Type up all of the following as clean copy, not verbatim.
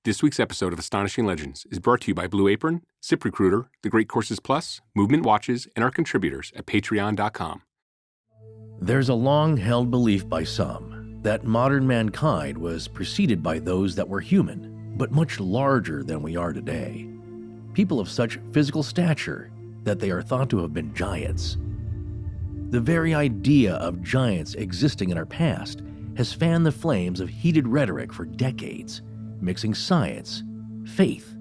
This week's episode of Astonishing Legends is brought to you by Blue Apron, ZipRecruiter, The Great Courses Plus, Movement Watches, and our contributors at patreon.com. There's a long-held belief by some that modern mankind was preceded by those that were human, but much larger than we are today. People of such physical stature that they are thought to have been giants. The very idea of giants existing in our past has fanned the flames of heated rhetoric for decades, mixing science, faith,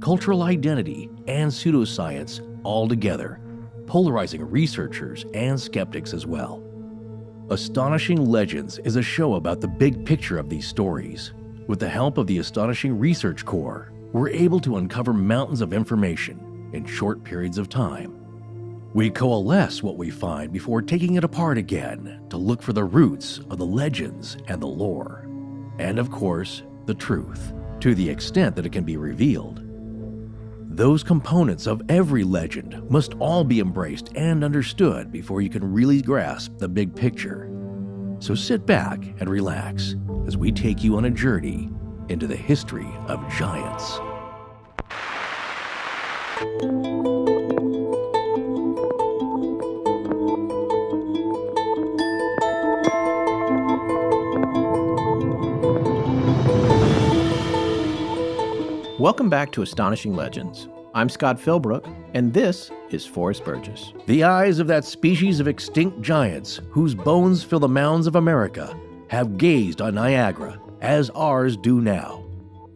cultural identity, and pseudoscience all together, polarizing researchers and skeptics as well. Astonishing Legends is a show about the big picture of these stories. With the help of the Astonishing Research Corps, we're able to uncover mountains of information in short periods of time. We coalesce what we find before taking it apart again to look for the roots of the legends and the lore. And of course, the truth, to the extent that it can be revealed. Those components of every legend must all be embraced and understood before you can really grasp the big picture. So sit back and relax as we take you on a journey into the history of giants. Welcome back to Astonishing Legends. I'm Scott Philbrook, and this is Forrest Burgess. The eyes of that species of extinct giants whose bones fill the mounds of America have gazed on Niagara, as ours do now.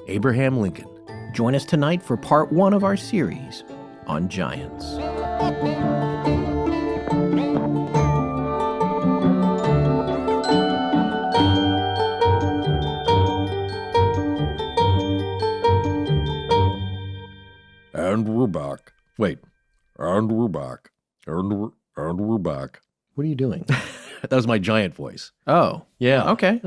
Abraham Lincoln. Join us tonight for part 1 of our series on giants. And we're back. Wait. And we're back. And we're back. What are you doing? That was my giant voice. Oh. Yeah. Okay.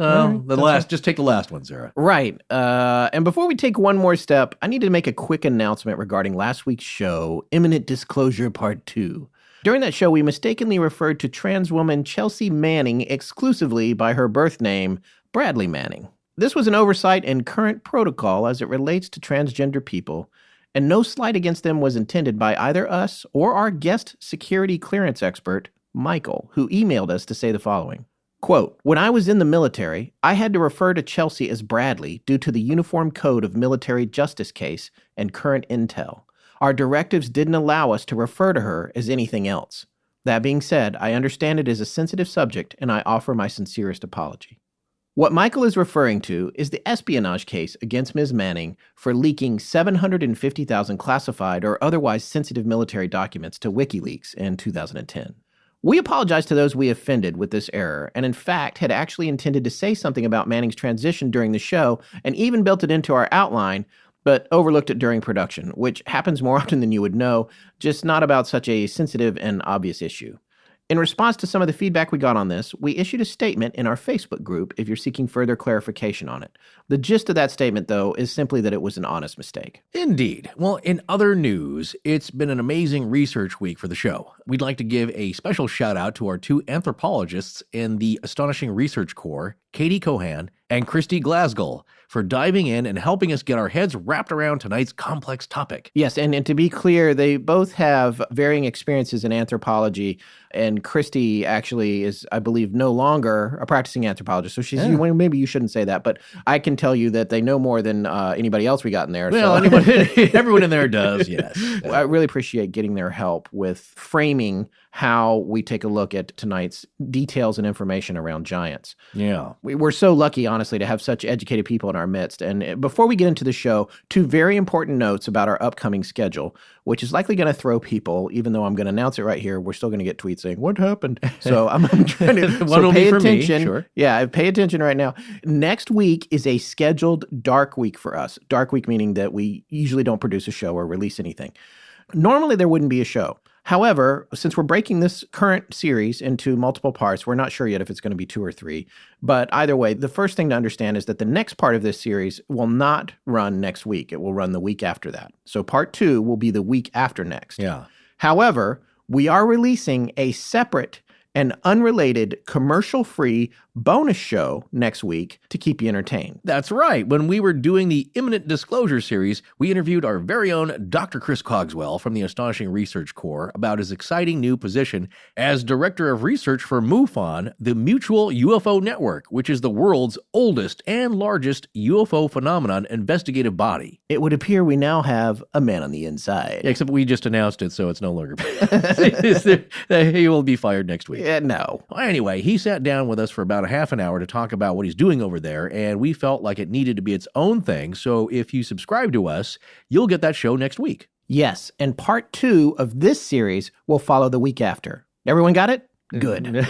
Just take the last one, Sarah. Right. And before we take one more step, I need to make a quick announcement regarding last week's show, Imminent Disclosure Part 2. During that show, we mistakenly referred to trans woman Chelsea Manning exclusively by her birth name, Bradley Manning. This was an oversight in current protocol as it relates to transgender people, and no slight against them was intended by either us or our guest security clearance expert, Michael, who emailed us to say the following. Quote, "When I was in the military, I had to refer to Chelsea as Bradley due to the Uniform Code of Military Justice case and current intel. Our directives didn't allow us to refer to her as anything else. That being said, I understand it is a sensitive subject and I offer my sincerest apology." What Michael is referring to is the espionage case against Ms. Manning for leaking 750,000 classified or otherwise sensitive military documents to WikiLeaks in 2010. We apologize to those we offended with this error, and in fact had actually intended to say something about Manning's transition during the show and even built it into our outline, but overlooked it during production, which happens more often than you would know, just not about such a sensitive and obvious issue. In response to some of the feedback we got on this, we issued a statement in our Facebook group if you're seeking further clarification on it. The gist of that statement, though, is simply that it was an honest mistake. Indeed. Well, in other news, it's been an amazing research week for the show. We'd like to give a special shout out to our 2 anthropologists in the Astonishing Research Corps, Katie Cohan and Christy Glasgow, for diving in and helping us get our heads wrapped around tonight's complex topic. Yes, and to be clear, they both have varying experiences in anthropology, and Christy actually is, I believe, no longer a practicing anthropologist. So she's, maybe you shouldn't say that, but I can tell you that they know more than anybody else we got in there. Well, everyone in there does, yes. I really appreciate getting their help with framing how we take a look at tonight's details and information around giants. Yeah. We're so lucky, honestly, to have such educated people in our midst. And before we get into the show, 2 very important notes about our upcoming schedule, which is likely going to throw people, even though I'm going to announce it right here. We're still going to get tweets saying, "What happened?" So I'm trying to so pay attention. Me, sure. Yeah, pay attention right now. Next week is a scheduled dark week for us. Dark week meaning that we usually don't produce a show or release anything. Normally, there wouldn't be a show. However, since we're breaking this current series into multiple parts, we're not sure yet if it's going to be 2 or 3. But either way, the first thing to understand is that the next part of this series will not run next week. It will run the week after that. So part 2 will be the week after next. Yeah. However, we are releasing a separate and unrelated, commercial-free bonus show next week to keep you entertained. That's right. When we were doing the Imminent Disclosure series, we interviewed our very own Dr. Chris Cogswell from the Astonishing Research Corps about his exciting new position as Director of Research for MUFON, the Mutual UFO Network, which is the world's oldest and largest UFO phenomenon investigative body. It would appear we now have a man on the inside. Except we just announced it, so it's no longer. He will be fired next week. No. Anyway, he sat down with us for about a half an hour to talk about what he's doing over there, and we felt like it needed to be its own thing. So if you subscribe to us, you'll get that show next week. Yes, and part 2 of this series will follow the week after. Everyone got it? Good. No.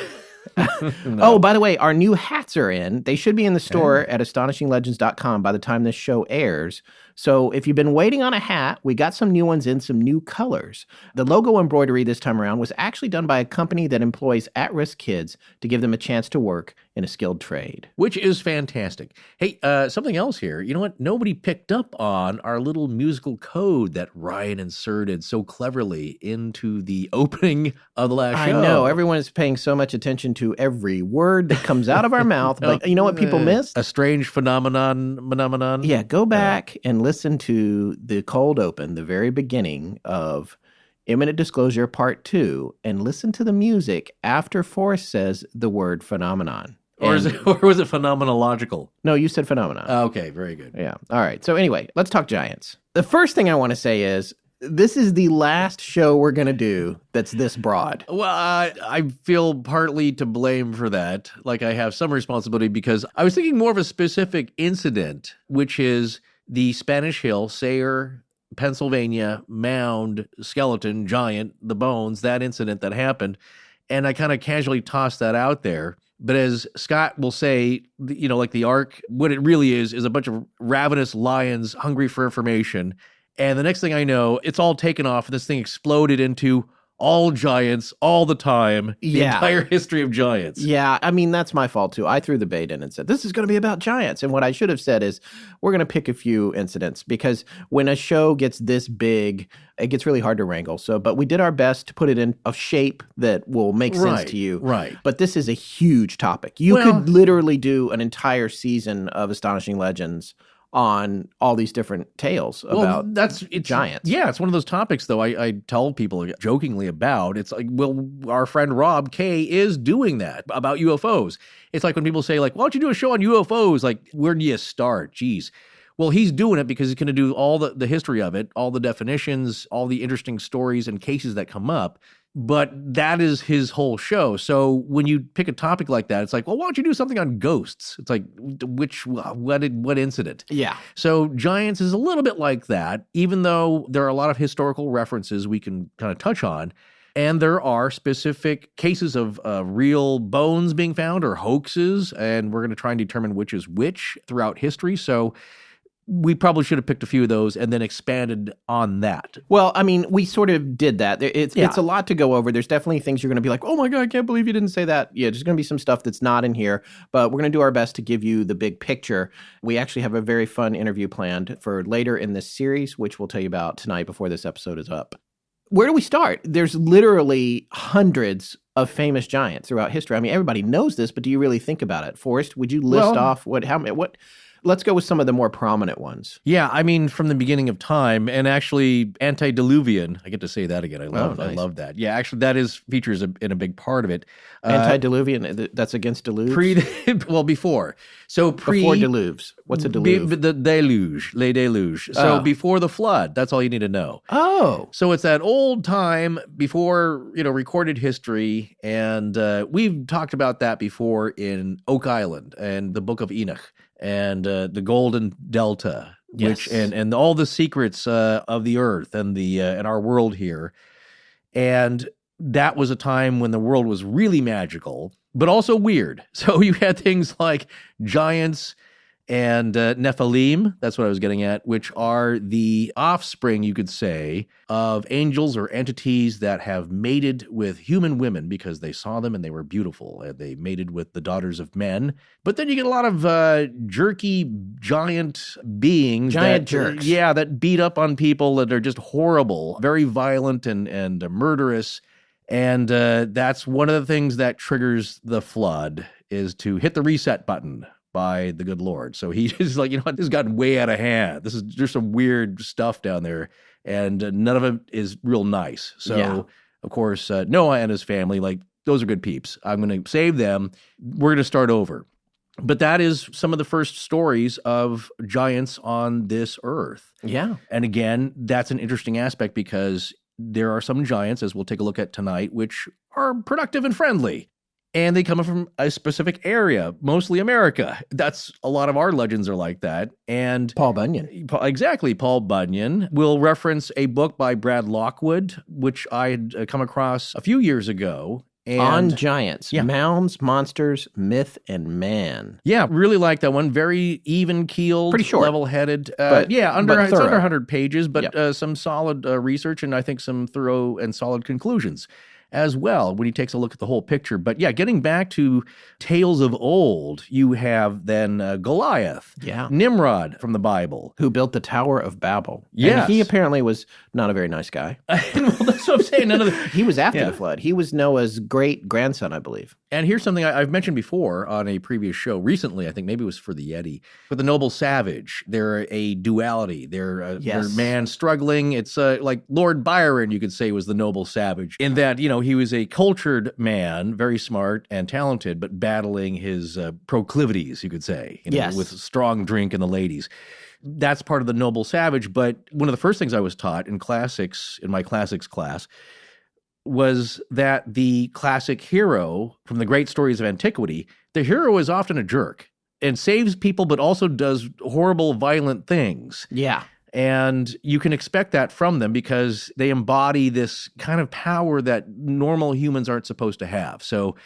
Oh, by the way, our new hats are in. They should be in the store at astonishinglegends.com by the time this show airs. So if you've been waiting on a hat, we got some new ones in some new colors. The logo embroidery this time around was actually done by a company that employs at-risk kids to give them a chance to work in a skilled trade. Which is fantastic. Hey, something else here. You know what? Nobody picked up on our little musical code that Ryan inserted so cleverly into the opening of the last show. I know. Everyone is paying so much attention to every word that comes out of our mouth. But you know what people missed? A strange phenomenon. Yeah, go back and listen to the cold open, the very beginning of Imminent Disclosure Part 2, and listen to the music after Forrest says the word phenomenon. Or was it phenomenological? No, you said phenomenon. Okay, very good. Yeah. All right. So anyway, let's talk giants. The first thing I want to say is this is the last show we're going to do that's this broad. Well, I feel partly to blame for that. Like I have some responsibility because I was thinking more of a specific incident, which is the Spanish Hill, Sayre, Pennsylvania, mound, skeleton, giant, the bones, that incident that happened. And I kind of casually tossed that out there. But as Scott will say, you know, like the Ark, what it really is a bunch of ravenous lions hungry for information. And the next thing I know, it's all taken off and this thing exploded into all giants all the time. The entire history of giants. Yeah, I mean, that's my fault too. I threw the bait in and said, this is going to be about giants. And what I should have said is, we're going to pick a few incidents because when a show gets this big, it gets really hard to wrangle. But we did our best to put it in a shape that will make sense to you. Right. But this is a huge topic. You could literally do an entire season of Astonishing Legends on all these different tales about giants. Yeah, it's one of those topics, though, I tell people jokingly about. It's like, well, our friend Rob K is doing that about UFOs. It's like when people say, like, why don't you do a show on UFOs? Like, where do you start? Geez. Well, he's doing it because he's going to do all the history of it, all the definitions, all the interesting stories and cases that come up. But that is his whole show. So when you pick a topic like that, it's like, well, why don't you do something on ghosts? It's like, what incident? Yeah. So Giants is a little bit like that, even though there are a lot of historical references we can kind of touch on. And there are specific cases of real bones being found or hoaxes. And we're going to try and determine which is which throughout history. So we probably should have picked a few of those and then expanded on that. Well, I mean, we sort of did that. It's a lot to go over. There's definitely things you're going to be like, oh my God, I can't believe you didn't say that. Yeah, there's going to be some stuff that's not in here, but we're going to do our best to give you the big picture. We actually have a very fun interview planned for later in this series, which we'll tell you about tonight before this episode is up. Where do we start? There's literally hundreds of famous giants throughout history. I mean, everybody knows this, but do you really think about it? Forrest, would you list off what? Let's go with some of the more prominent ones. Yeah, I mean, from the beginning of time, and actually antediluvian. I get to say that again. I love that. Yeah, actually, that features in a big part of it. Antediluvian, that's against deluge? Before. So before deluge. What's a deluge? The deluge, les deluge. So before the flood, that's all you need to know. Oh. So it's that old time before, recorded history, and we've talked about that before in Oak Island and the Book of Enoch. And the Golden Delta, yes. and all the secrets of the earth and and our world here, and that was a time when the world was really magical, but also weird. So you had things like giants and Nephilim, that's what I was getting at, which are the offspring, you could say, of angels or entities that have mated with human women because they saw them and they were beautiful. They mated with the daughters of men. But then you get a lot of jerky giant beings. Jerks. That beat up on people that are just horrible, very violent and murderous. And that's one of the things that triggers the flood, is to hit the reset button by the good Lord. So he is like, you know what, this has gotten way out of hand. There's some weird stuff down there, and none of it is real nice. So, of course, Noah and his family, like, those are good peeps. I'm going to save them. We're going to start over. But that is some of the first stories of giants on this earth. Yeah. And again, that's an interesting aspect because there are some giants, as we'll take a look at tonight, which are productive and friendly. And they come from a specific area, mostly America. That's a lot of our legends are like that. And Paul Bunyan. Exactly, Paul Bunyan. We'll reference a book by Brad Lockwood, which I had come across a few years ago. On Giants, Mounds, Monsters, Myth, and Man. Yeah, really like that one. Very even-keeled, pretty short, level-headed. But it's under 100 pages, but Yep. Some solid research and I think some thorough and solid conclusions as well when he takes a look at the whole picture. But yeah, getting back to tales of old, you have then Goliath, Nimrod from the Bible. Who built the Tower of Babel. Yes. And he apparently was not a very nice guy. Well, that's what I'm saying. He was after the flood. He was Noah's great-grandson, I believe. And here's something I've mentioned before on a previous show recently. I think maybe it was for the Yeti. But the noble savage, they're a duality. They're man struggling. It's like Lord Byron, you could say, was the noble savage in that, you know, he was a cultured man, very smart and talented, but battling his proclivities, you could say, with strong drink and the ladies. That's part of the noble savage. But one of the first things I was taught in my classics class, was that the classic hero from the great stories of antiquity, the hero is often a jerk and saves people, but also does horrible, violent things. Yeah. And you can expect that from them because they embody this kind of power that normal humans aren't supposed to have. So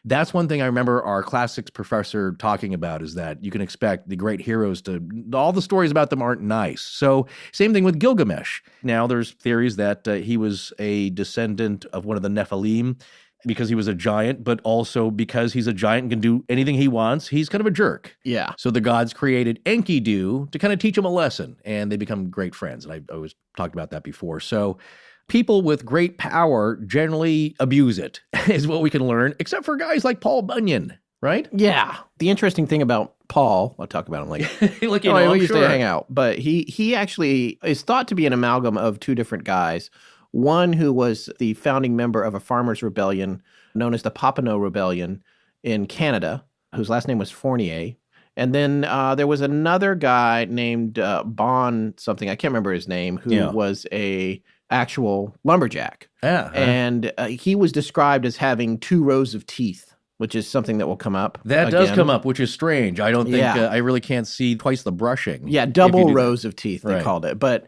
that's one thing I remember our classics professor talking about, is that you can expect the great heroes all the stories about them aren't nice. So same thing with Gilgamesh. Now there's theories that he was a descendant of one of the Nephilim because he was a giant, but also because he's a giant and can do anything he wants, he's kind of a jerk. Yeah. So the gods created Enkidu to kind of teach him a lesson, and they become great friends. And I always talked about that before. So people with great power generally abuse it, is what we can learn, except for guys like Paul Bunyan, right? Yeah. The interesting thing about Paul, I'll talk about him later. We used to hang out. But he actually is thought to be an amalgam of two different guys. One who was the founding member of a farmers' rebellion known as the Papineau Rebellion in Canada, whose last name was Fournier. And then there was another guy named Bon something, I can't remember his name, who was a actual lumberjack. And he was described as having 2 rows of teeth, which is something that will come up. That does come up, which is strange. I don't think, I really can't see twice the brushing. Yeah, double rows of teeth, they called it. But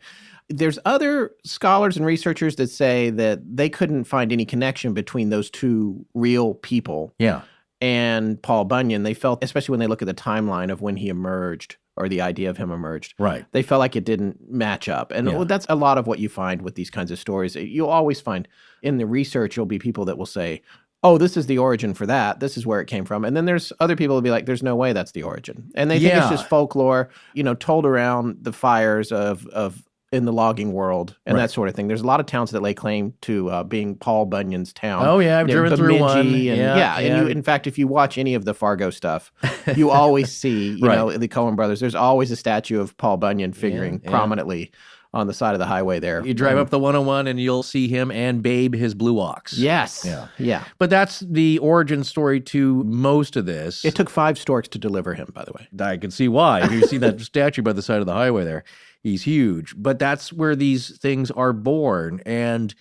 there's other scholars and researchers that say that they couldn't find any connection between those 2 real people. Yeah. And Paul Bunyan. They felt, especially when they look at the timeline of when he emerged, or the idea of him emerged, they felt like it didn't match up. And that's a lot of what you find with these kinds of stories. You'll always find in the research, you'll be people that will say, oh, this is the origin for that. This is where it came from. And then there's other people who'll be like, there's no way that's the origin. And they think it's just folklore, told around the fires of in the logging world and that sort of thing. There's a lot of towns that lay claim to being Paul Bunyan's town. Oh yeah, I've driven through one. And, and in fact, if you watch any of the Fargo stuff, you always see, the Coen brothers. There's always a statue of Paul Bunyan figuring prominently on the side of the highway there. You drive up the 101 and you'll see him and Babe, his blue ox. Yes. Yeah. But that's the origin story to most of this. It took 5 storks to deliver him, by the way. I can see why. If you see that statue by the side of the highway there, he's huge. But that's where these things are born. And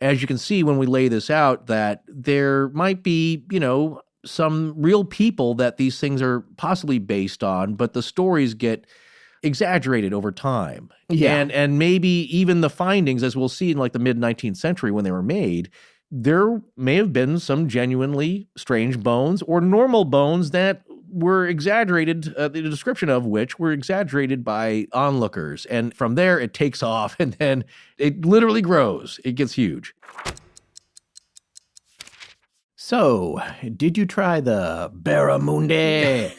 as you can see when we lay this out, that there might be, some real people that these things are possibly based on, but the stories get exaggerated over time. Yeah. And maybe even the findings, as we'll see in like the mid-19th century when they were made, there may have been some genuinely strange bones or normal bones that were exaggerated, the description of which were exaggerated by onlookers. And from there, it takes off and then it literally grows. It gets huge. So, did you try the barramundi?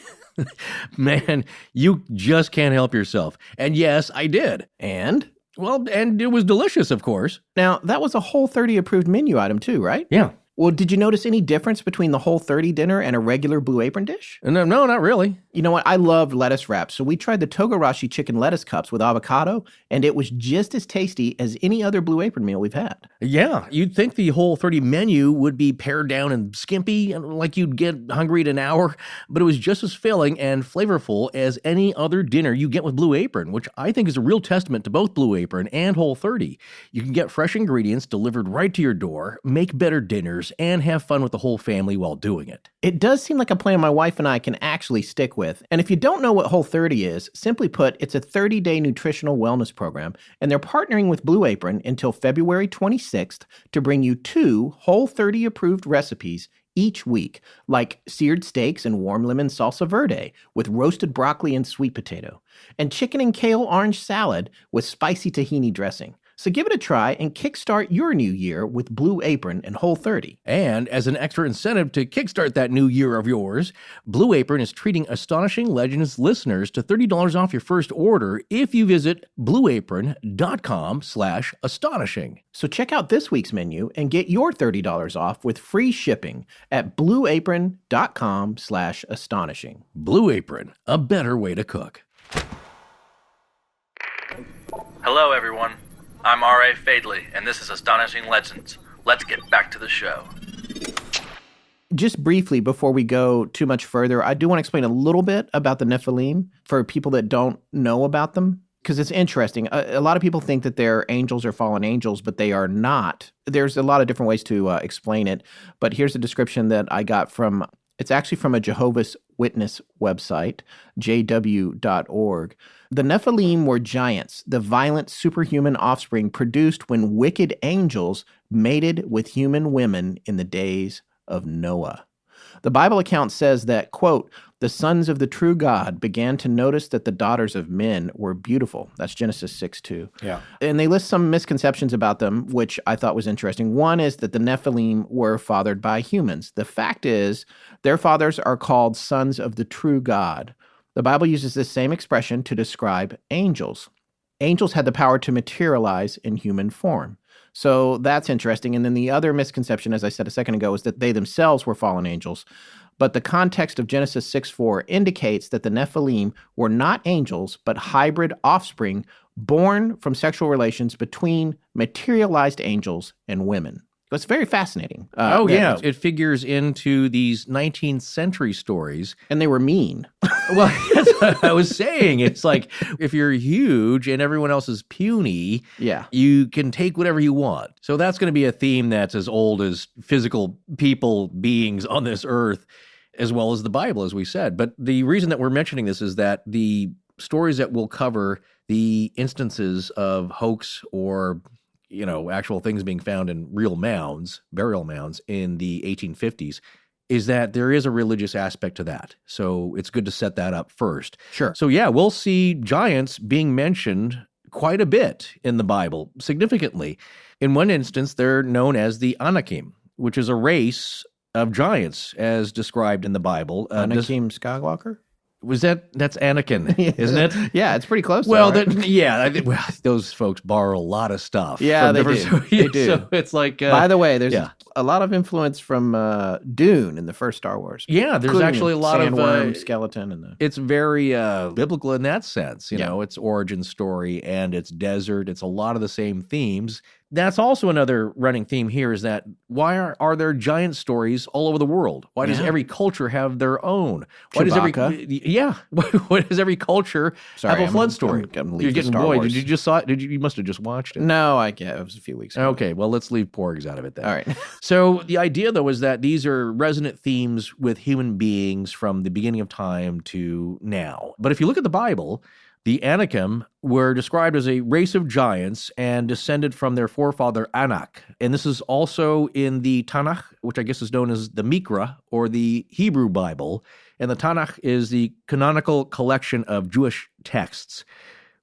Man, you just can't help yourself. And yes, I did. And? Well, and it was delicious, of course. Now, that was a Whole30 approved menu item too, right? Yeah. Well, did you notice any difference between the Whole30 dinner and a regular Blue Apron dish? No, not really. You know what? I love lettuce wraps, so we tried the Togarashi chicken lettuce cups with avocado, and it was just as tasty as any other Blue Apron meal we've had. Yeah, you'd think the Whole30 menu would be pared down and skimpy, like you'd get hungry in an hour, but it was just as filling and flavorful as any other dinner you get with Blue Apron, which I think is a real testament to both Blue Apron and Whole30. You can get fresh ingredients delivered right to your door, make better dinners, and have fun with the whole family while doing it. It does seem like a plan my wife and I can actually stick with. And if you don't know what Whole30 is, simply put, it's a 30-day nutritional wellness program, and they're partnering with Blue Apron until February 26th to bring you 2 Whole30 approved recipes each week, like seared steaks and warm lemon salsa verde with roasted broccoli and sweet potato, and chicken and kale orange salad with spicy tahini dressing. So give it a try and kickstart your new year with Blue Apron and Whole30. And as an extra incentive to kickstart that new year of yours, Blue Apron is treating Astonishing Legends listeners to $30 off your first order if you visit blueapron.com/astonishing. So check out this week's menu and get your $30 off with free shipping at blueapron.com/astonishing. Blue Apron, a better way to cook. Hello, everyone. I'm R.A. Fadley, and this is Astonishing Legends. Let's get back to the show. Just briefly, before we go too much further, I do want to explain a little bit about the Nephilim for people that don't know about them, because it's interesting. A lot of people think that they're angels or fallen angels, but they are not. There's a lot of different ways to explain it, but here's a description that I got from, it's actually from a Jehovah's Witness website, jw.org. The Nephilim were giants, the violent superhuman offspring produced when wicked angels mated with human women in the days of Noah. The Bible account says that, quote, the sons of the true God began to notice that the daughters of men were beautiful. That's Genesis 6:2. Yeah. And they list some misconceptions about them, which I thought was interesting. One is that the Nephilim were fathered by humans. The fact is, their fathers are called sons of the true God. The Bible uses this same expression to describe angels. Angels had the power to materialize in human form. So that's interesting. And then the other misconception, as I said a second ago, is that they themselves were fallen angels. But the context of Genesis 6:4 indicates that the Nephilim were not angels, but hybrid offspring born from sexual relations between materialized angels and women. It's very fascinating. It figures into these 19th century stories. And they were mean. Well, that's what I was saying. It's like, if you're huge and everyone else is puny, you can take whatever you want. So that's going to be a theme that's as old as physical people, beings on this earth, as well as the Bible, as we said. But the reason that we're mentioning this is that the stories that we'll cover, the instances of hoax or actual things being found in real mounds, burial mounds in the 1850s, is that there is a religious aspect to that. So it's good to set that up first. Sure. So yeah, we'll see giants being mentioned quite a bit in the Bible, significantly. In one instance, they're known as the Anakim, which is a race of giants as described in the Bible. Anakim Skywalker? That's Anakin, isn't it? Yeah, it's pretty close. Well, though, right? Those folks borrow a lot of stuff. Yeah, they do. They do. So it's like, by the way, there's a lot of influence from Dune in the first Star Wars. Yeah, there's actually a lot sandworm, skeleton, and it's very biblical in that sense. You know, its origin story and its desert. It's a lot of the same themes. That's also another running theme here, is that why are there giant stories all over the world? Why does every culture have their own? Why does every culture have a flood story? You're getting bored. Did you just saw it? You must have just watched it. No, it was a few weeks ago. Okay, well, let's leave porgs out of it then. All right. So the idea, though, is that these are resonant themes with human beings from the beginning of time to now. But if you look at the Bible, the Anakim were described as a race of giants and descended from their forefather Anak. And this is also in the Tanakh, which I guess is known as the Mikra, or the Hebrew Bible. And the Tanakh is the canonical collection of Jewish texts.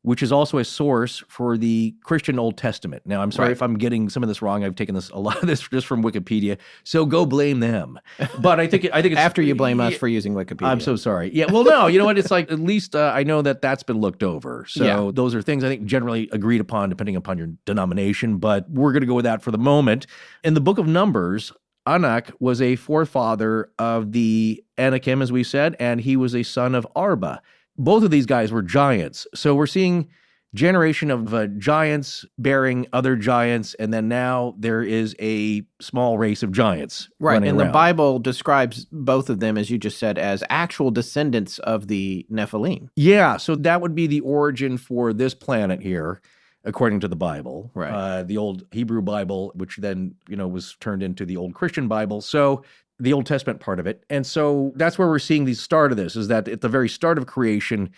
which is also a source for the Christian Old Testament. Now, I'm sorry if I'm getting some of this wrong. I've taken a lot of this just from Wikipedia, so go blame them. But I think it's After you blame us for using Wikipedia. I'm so sorry. Yeah, well, no, you know what? It's like, at least I know that that's been looked over. So those are things I think generally agreed upon depending upon your denomination, but we're going to go with that for the moment. In the book of Numbers, Anak was a forefather of the Anakim, as we said, and he was a son of Arba. Both of these guys were giants. So we're seeing generation of giants bearing other giants, and then now there is a small race of giants. Right, and around. the Bible describes both of them, as you just said, as actual descendants of the Nephilim. Yeah, so that would be the origin for this planet here, according to the Bible. Right. The old Hebrew Bible, which then, was turned into the old Christian Bible. So the Old Testament part of it. And so that's where we're seeing the start of this, is that at the very start of creation,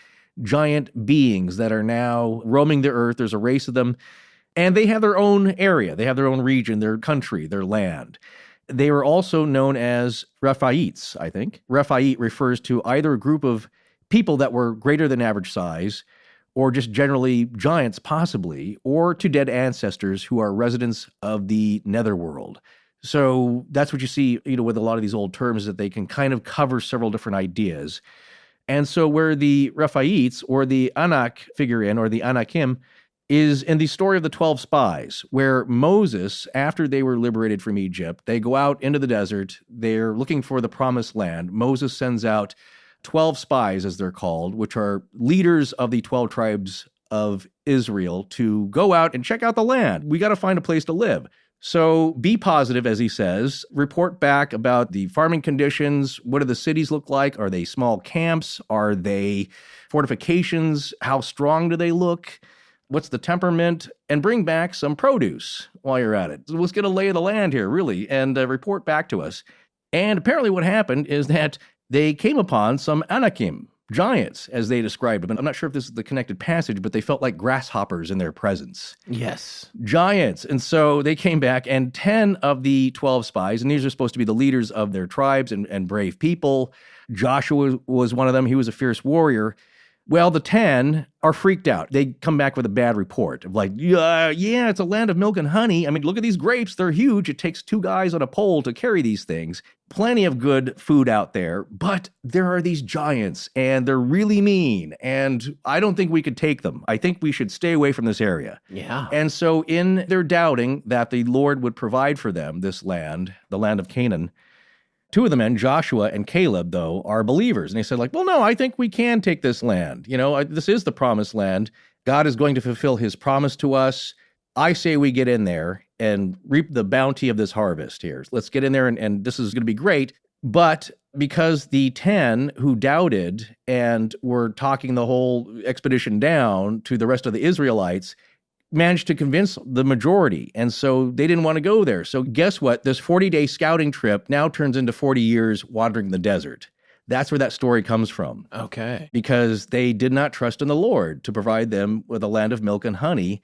giant beings that are now roaming the earth, there's a race of them, and they have their own area, they have their own region, their country, their land. They were also known as Rephaites, I think. Rephaite refers to either a group of people that were greater than average size, or just generally giants possibly, or to dead ancestors who are residents of the netherworld. So that's what you see, with a lot of these old terms, that they can kind of cover several different ideas. And so where the Rephaites or the Anak figure in, or the Anakim, is in the story of the 12 spies, where Moses, after they were liberated from Egypt, they go out into the desert, they're looking for the promised land. Moses sends out 12 spies, as they're called, which are leaders of the 12 tribes of Israel, to go out and check out the land. We got to find a place to live. So be positive, as he says. Report back about the farming conditions. What do the cities look like? Are they small camps? Are they fortifications? How strong do they look? What's the temperament? And bring back some produce while you're at it. So let's get a lay of the land here, really, and report back to us. And apparently what happened is that they came upon some Anakim, giants, as they described them. And I'm not sure if this is the connected passage, but they felt like grasshoppers in their presence. Yes. Giants. And so they came back, and 10 of the 12 spies, and these are supposed to be the leaders of their tribes and brave people. Joshua was one of them. He was a fierce warrior. Well, the 10 are freaked out. They come back with a bad report of like, yeah, it's a land of milk and honey. I mean, look at these grapes. They're huge. It takes 2 guys on a pole to carry these things. Plenty of good food out there, but there are these giants, and they're really mean, and I don't think we could take them. I think we should stay away from this area. Yeah. And so in their doubting that the Lord would provide for them this land, the land of Canaan, 2 of the men, Joshua and Caleb, though, are believers. And they said, well, no, I think we can take this land. This is the promised land. God is going to fulfill his promise to us. I say we get in there and reap the bounty of this harvest here. Let's get in there, and this is going to be great. But because the 10 who doubted and were talking the whole expedition down to the rest of the Israelites managed to convince the majority, and so they didn't want to go there. So guess what? This 40-day scouting trip now turns into 40 years wandering the desert. That's where that story comes from. Okay. Because they did not trust in the Lord to provide them with a land of milk and honey,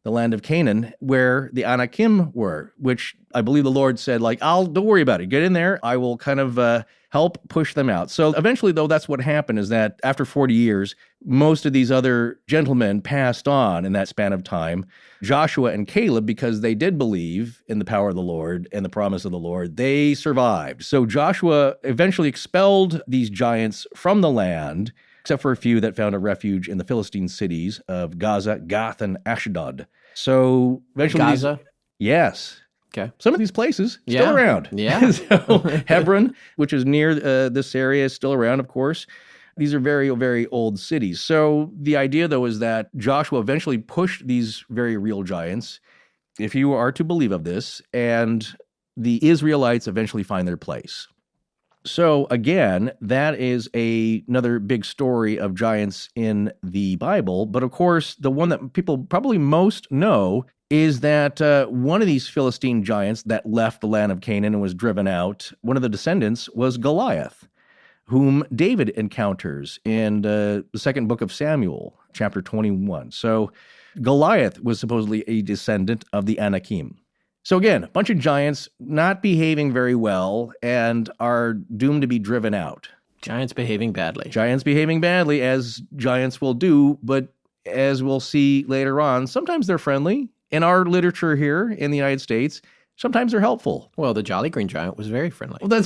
the land of Canaan, where the Anakim were, which I believe the Lord said, don't worry about it. Get in there. I will kind of help push them out. So eventually, though, that's what happened, is that after 40 years, most of these other gentlemen passed on in that span of time. Joshua and Caleb, because they did believe in the power of the Lord and the promise of the Lord, they survived. So Joshua eventually expelled these giants from the land, except for a few that found a refuge in the Philistine cities of Gaza, Gath, and Ashdod. So eventually... Gaza? Yes. Okay. Some of these places still around. Yeah. So Hebron, which is near this area, is still around, of course. These are very, very old cities. So the idea, though, is that Joshua eventually pushed these very real giants, if you are to believe of this, and the Israelites eventually find their place. So again, that is another big story of giants in the Bible. But of course, the one that people probably most know is that one of these Philistine giants that left the land of Canaan and was driven out, one of the descendants was Goliath, whom David encounters in the second book of Samuel, chapter 21. So Goliath was supposedly a descendant of the Anakim. So again, a bunch of giants not behaving very well and are doomed to be driven out. Giants behaving badly. Giants behaving badly, as giants will do, but as we'll see later on, sometimes they're friendly. In our literature here in the United States, sometimes they're helpful. Well, the Jolly Green Giant was very friendly. Well,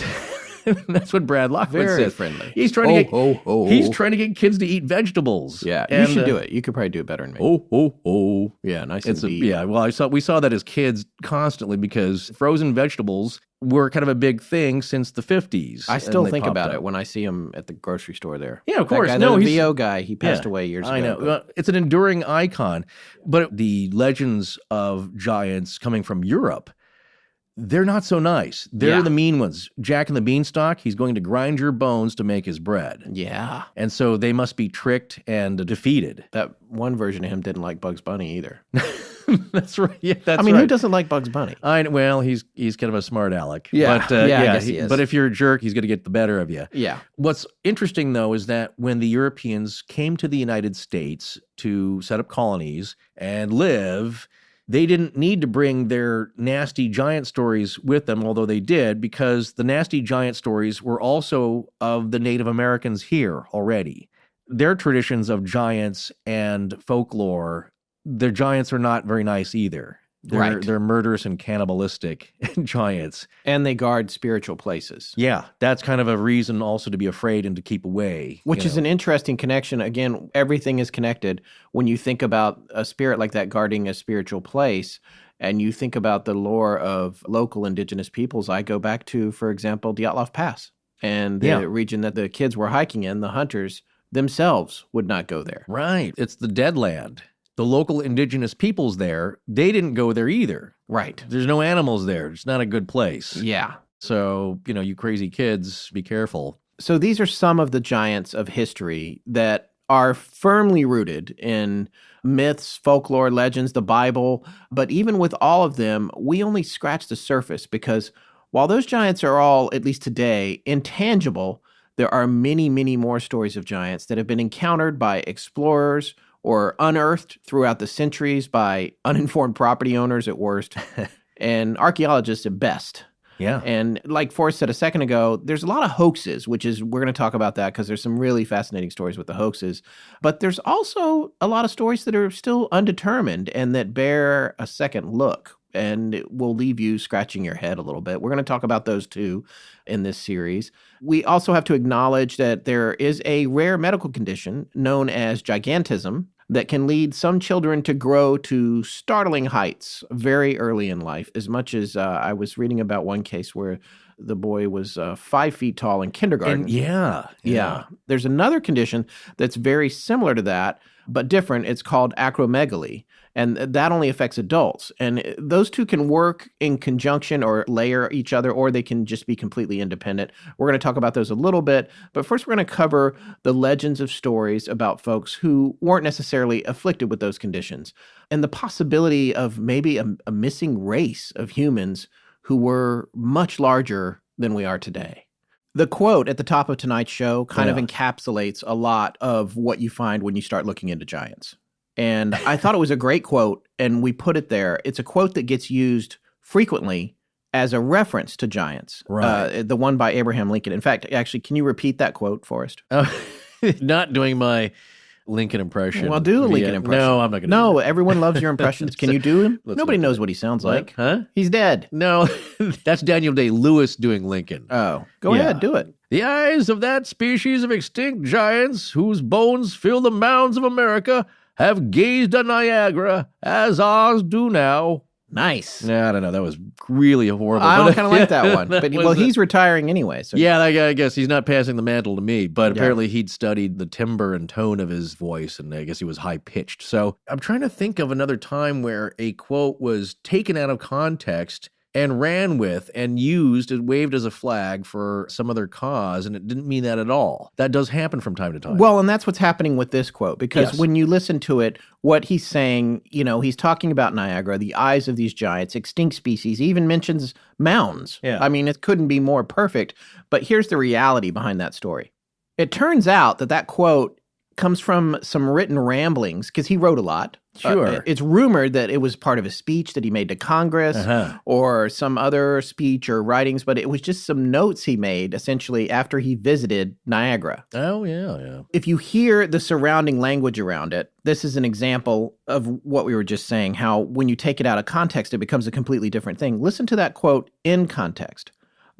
that's what Brad Lockwood Very says. friendly. He's trying to get kids to eat vegetables. Yeah, and, you should do it. You could probably do it better than me. Yeah, nice it's and yeah. Well, we saw that as kids constantly because frozen vegetables were kind of a big thing since the 50s. I still think about it when I see him at the grocery store there. Yeah, of course. That guy, the VO guy, he passed away years ago. I know. Well, it's an enduring icon. But the legends of giants coming from Europe, they're not so nice. They're the mean ones. Jack and the Beanstalk, he's going to grind your bones to make his bread. Yeah. And so they must be tricked and defeated. That one version of him didn't like Bugs Bunny either. That's right. Yeah, that's I mean, right. who doesn't like Bugs Bunny? Well, he's kind of a smart aleck. Yeah. But, I guess he is. But if you're a jerk, he's going to get the better of you. Yeah. What's interesting, though, is that when the Europeans came to the United States to set up colonies and live, they didn't need to bring their nasty giant stories with them, although they did, because the nasty giant stories were also of the Native Americans here already. Their traditions of giants and folklore, their giants are not very nice either. They're murderous and cannibalistic giants. And they guard spiritual places. Yeah, that's kind of a reason also to be afraid and to keep away. Which is an interesting connection. Again, everything is connected. When you think about a spirit like that guarding a spiritual place, and you think about the lore of local indigenous peoples, I go back to, for example, Dyatlov Pass and the region that the kids were hiking in, the hunters themselves would not go there. Right. It's the dead land. The local indigenous peoples there, they didn't go there either. Right. There's no animals there. It's not a good place. Yeah. So, you crazy kids, be careful. So these are some of the giants of history that are firmly rooted in myths, folklore, legends, the Bible. But even with all of them, we only scratch the surface because while those giants are all, at least today, intangible, there are many, many more stories of giants that have been encountered by explorers or unearthed throughout the centuries by uninformed property owners at worst and archaeologists at best. Yeah. And like Forrest said a second ago, there's a lot of hoaxes, we're going to talk about that because there's some really fascinating stories with the hoaxes. But there's also a lot of stories that are still undetermined and that bear a second look. And it will leave you scratching your head a little bit. We're going to talk about those too in this series. We also have to acknowledge that there is a rare medical condition known as gigantism that can lead some children to grow to startling heights very early in life. As much as I was reading about one case where the boy was 5 feet tall in kindergarten. And yeah. There's another condition that's very similar to that, but different. It's called acromegaly. And that only affects adults. And those two can work in conjunction or layer each other, or they can just be completely independent. We're going to talk about those a little bit. But first, we're going to cover the legends of stories about folks who weren't necessarily afflicted with those conditions and the possibility of maybe a missing race of humans who were much larger than we are today. The quote at the top of tonight's show kind of encapsulates a lot of what you find when you start looking into giants. And I thought it was a great quote, and we put it there. It's a quote that gets used frequently as a reference to giants. Right. The one by Abraham Lincoln. In fact, actually, can you repeat that quote, Forrest? Not doing my Lincoln impression. Well, do a Lincoln impression. No, I'm not going to No, everyone loves your impressions. Can you do him? Nobody knows what he sounds like. Huh? He's dead. No, that's Daniel Day-Lewis doing Lincoln. Oh, go ahead, do it. The eyes of that species of extinct giants whose bones fill the mounds of America have gazed on Niagara as ours do now. Nice. No, I don't know. That was really horrible. I don't kind of like that one. But he's retiring anyway. So. Yeah, I guess he's not passing the mantle to me. But apparently he'd studied the timbre and tone of his voice, and I guess he was high-pitched. So I'm trying to think of another time where a quote was taken out of context and ran with and used and waved as a flag for some other cause, and it didn't mean that at all. That does happen from time to time. Well, and that's what's happening with this quote, because when you listen to it, what he's saying, he's talking about Niagara, the eyes of these giants, extinct species, he even mentions mounds. Yeah. I mean, it couldn't be more perfect, but here's the reality behind that story. It turns out that quote comes from some written ramblings, because he wrote a lot. Sure. It's rumored that it was part of a speech that he made to Congress or some other speech or writings, but it was just some notes he made, essentially, after he visited Niagara. Oh, yeah. If you hear the surrounding language around it, this is an example of what we were just saying, how when you take it out of context, it becomes a completely different thing. Listen to that quote in context.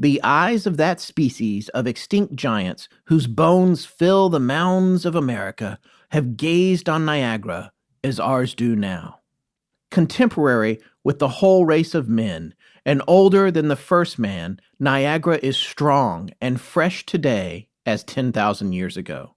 The eyes of that species of extinct giants whose bones fill the mounds of America have gazed on Niagara as ours do now. Contemporary with the whole race of men, and older than the first man, Niagara is strong and fresh today as 10,000 years ago.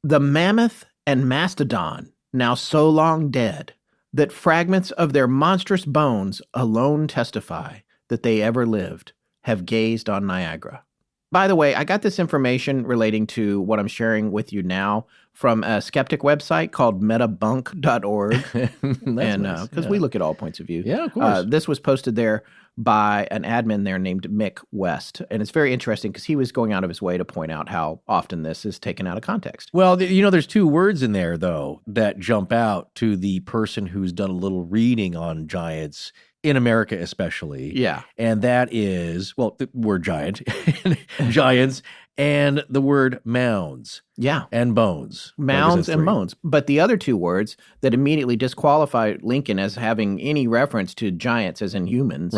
The mammoth and mastodon, now so long dead, that fragments of their monstrous bones alone testify that they ever lived, have gazed on Niagara. By the way, I got this information relating to what I'm sharing with you now from a skeptic website called metabunk.org. And because we look at all points of view. Yeah, of course. This was posted there by an admin there named Mick West. And it's very interesting because he was going out of his way to point out how often this is taken out of context. Well, there's two words in there, though, that jump out to the person who's done a little reading on giants, in America especially. Yeah. And that is, well, the word giant, giants, and the word mounds. Yeah. And bones. Mounds and bones. But the other two words that immediately disqualify Lincoln as having any reference to giants as in humans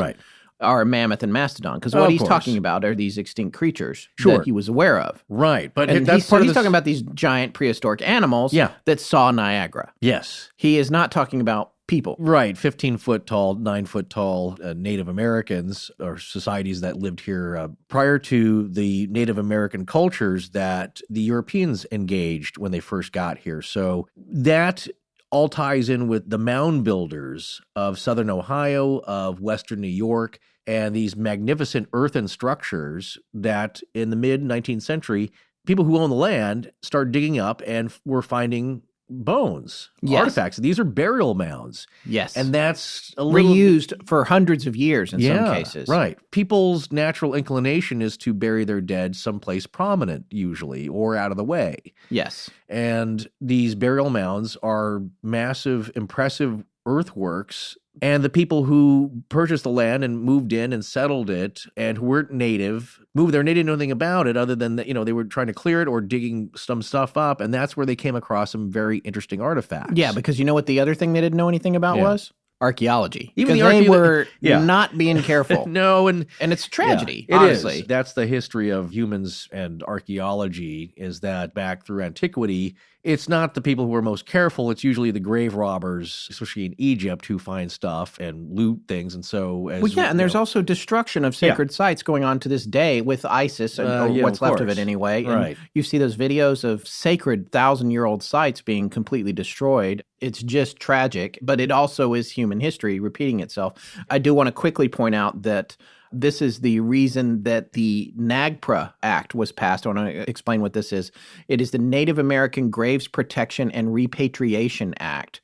are mammoth and mastodon. Because what he's talking about are these extinct creatures that he was aware of. Right. But and that's he's talking about these giant prehistoric animals that saw Niagara. Yes. He is not talking about people. Right. 15-foot tall, 9-foot tall Native Americans or societies that lived here prior to the Native American cultures that the Europeans engaged when they first got here. So that all ties in with the mound builders of southern Ohio, of western New York, and these magnificent earthen structures that in the mid-19th century, people who own the land start digging up and were finding bones, artifacts. These are burial mounds. Yes. And that's a little reused for hundreds of years in some cases. Right. People's natural inclination is to bury their dead someplace prominent, usually, or out of the way. Yes. And these burial mounds are massive, impressive earthworks. And the people who purchased the land and moved in and settled it and who weren't native, moved there, and they didn't know anything about it other than that, they were trying to clear it or digging some stuff up. And that's where they came across some very interesting artifacts. Yeah, because you know what the other thing they didn't know anything about was? Archaeology. Even they were not being careful. No, and it's a tragedy, honestly. That's the history of humans and archaeology, is that back through antiquity, it's not the people who are most careful. It's usually the grave robbers, especially in Egypt, who find stuff and loot things. And so, and there's also destruction of sacred sites going on to this day with ISIS, or what's left of it anyway. Right. And you see those videos of sacred 1,000-year-old sites being completely destroyed. It's just tragic, but it also is human history repeating itself. I do want to quickly point out that this is the reason that the Nagpra Act was passed. I want to explain what this is. It is the Native American Graves Protection and Repatriation Act,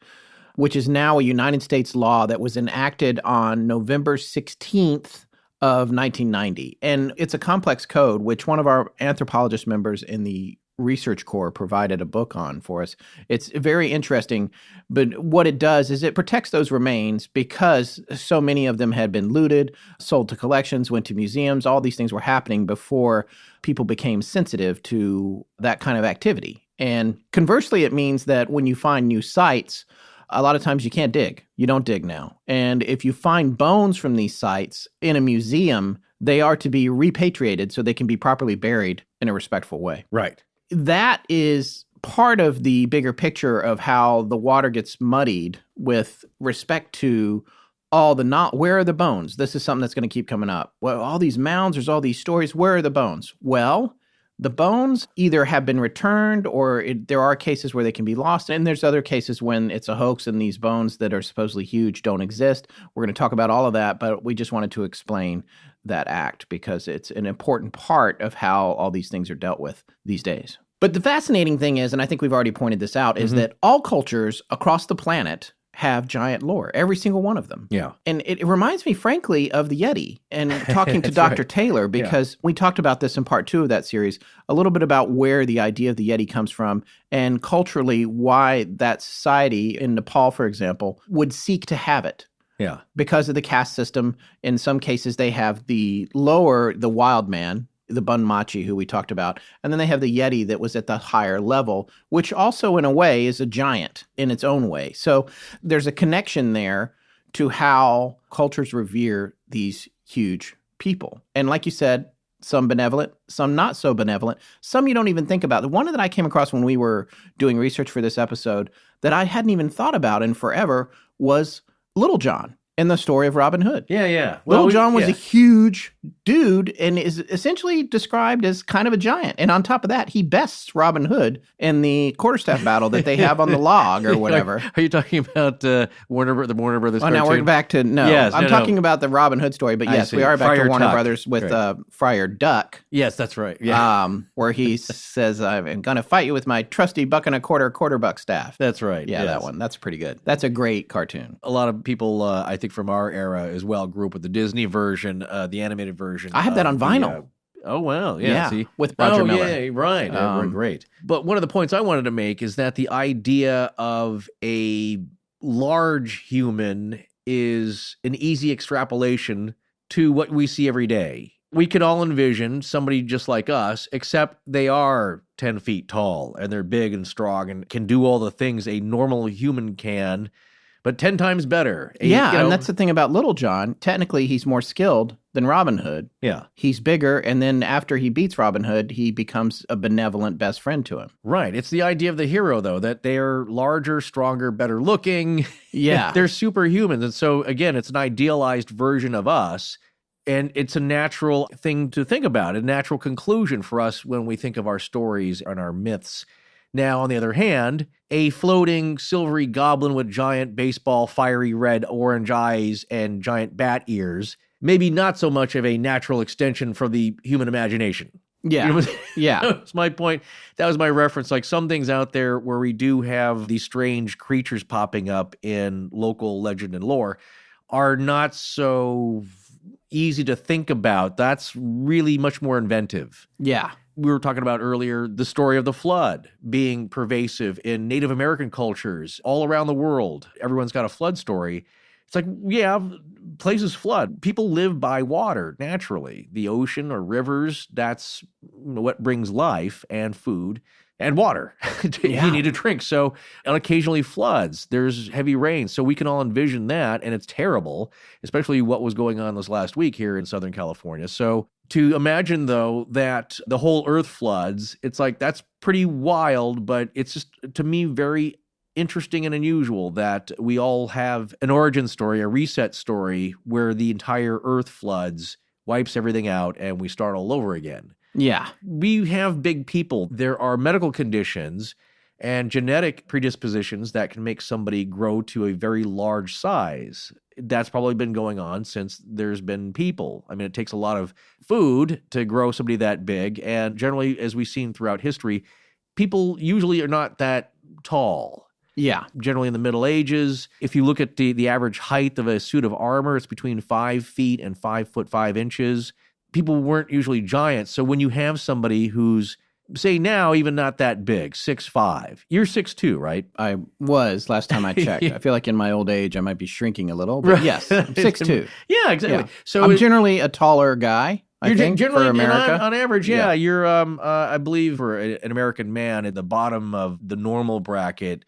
which is now a United States law that was enacted on November 16th of 1990. And it's a complex code, which one of our anthropologist members in the Research Corps provided a book on for us. It's very interesting, but what it does is it protects those remains because so many of them had been looted, sold to collections, went to museums. All these things were happening before people became sensitive to that kind of activity. And conversely, it means that when you find new sites, a lot of times you can't dig. You don't dig now. And if you find bones from these sites in a museum, they are to be repatriated so they can be properly buried in a respectful way. Right. That is part of the bigger picture of how the water gets muddied with respect to all the where are the bones? This is something that's going to keep coming up. Well, all these mounds, there's all these stories. Where are the bones? Well, the bones either have been returned or there are cases where they can be lost. And there's other cases when it's a hoax and these bones that are supposedly huge don't exist. We're going to talk about all of that, but we just wanted to explain that act because it's an important part of how all these things are dealt with these days. But the fascinating thing is, and I think we've already pointed this out, is that all cultures across the planet have giant lore, every single one of them. Yeah. And it reminds me, frankly, of the Yeti and talking to Dr. right. Taylor, because we talked about this in part 2 of that series, a little bit about where the idea of the Yeti comes from and culturally why that society in Nepal, for example, would seek to have it. Yeah. Because of the caste system. In some cases, they have the wild man, the Bunmachi, who we talked about, and then they have the Yeti that was at the higher level, which also in a way is a giant in its own way. So there's a connection there to how cultures revere these huge people. And like you said, some benevolent, some not so benevolent, some you don't even think about. The one that I came across when we were doing research for this episode that I hadn't even thought about in forever was Little John. In the story of Robin Hood. Yeah. Little John was a huge dude and is essentially described as kind of a giant. And on top of that, he bests Robin Hood in the quarterstaff battle that they have on the log or whatever. Are you talking about the Warner Brothers cartoon? Now we're back to, Yes, I'm talking about the Robin Hood story, but yes, we are back Friar to Warner Tuck. Brothers with Friar Duck. Yes, that's right. Yeah. Where he says, I'm going to fight you with my trusty buck and a quarter buck staff. That's right. Yeah, yes. that one. That's pretty good. That's a great cartoon. A lot of people, I think from our era as well, grew up with the Disney version, the animated version. I have that on vinyl. Oh, wow. Yeah, see? With Roger Miller. Yeah, right. Great. But one of the points I wanted to make is that the idea of a large human is an easy extrapolation to what we see every day. We could all envision somebody just like us, except they are 10 feet tall and they're big and strong and can do all the things a normal human can, but 10 times better. And that's the thing about Little John. Technically, he's more skilled than Robin Hood. Yeah. He's bigger, and then after he beats Robin Hood, he becomes a benevolent best friend to him. Right. It's the idea of the hero, though, that they're larger, stronger, better looking. Yeah. They're superhumans. And so, again, it's an idealized version of us. And it's a natural thing to think about, a natural conclusion for us when we think of our stories and our myths. Now, on the other hand, a floating silvery goblin with giant baseball, fiery red, orange eyes, and giant bat ears, maybe not so much of a natural extension from the human imagination. Yeah. You know, Yeah. That's my point. That was my reference. Like some things out there where we do have these strange creatures popping up in local legend and lore are not so easy to think about. That's really much more inventive. Yeah. We were talking about earlier the story of the flood being pervasive in Native American cultures all around the world. Everyone's got a flood story. It's like, yeah, places flood. People live by water naturally. The ocean or rivers, that's what brings life and food and water. You need to drink. So, and occasionally floods. There's heavy rain. So we can all envision that, and it's terrible, especially what was going on this last week here in Southern California. So to imagine, though, that the whole earth floods, it's like that's pretty wild, but it's just, to me, very interesting and unusual that we all have an origin story, a reset story, where the entire earth floods, wipes everything out, and we start all over again. Yeah. We have big people. There are medical conditions and genetic predispositions that can make somebody grow to a very large size. That's probably been going on since there's been people. I mean, it takes a lot of food to grow somebody that big. And generally, as we've seen throughout history, people usually are not that tall. Yeah. Generally in the Middle Ages, if you look at the average height of a suit of armor, it's between 5 feet and 5'5". People weren't usually giants. So when you have somebody who's, say now, even not that big, 6'5", you're 6'2", right? I was last time I checked. I feel like in my old age, I might be shrinking a little, but yes, I'm 6'2". Yeah, exactly. Yeah. So I'm generally a taller guy. I think generally, for America. on average, yeah. You're, I believe, for an American man, at the bottom of the normal bracket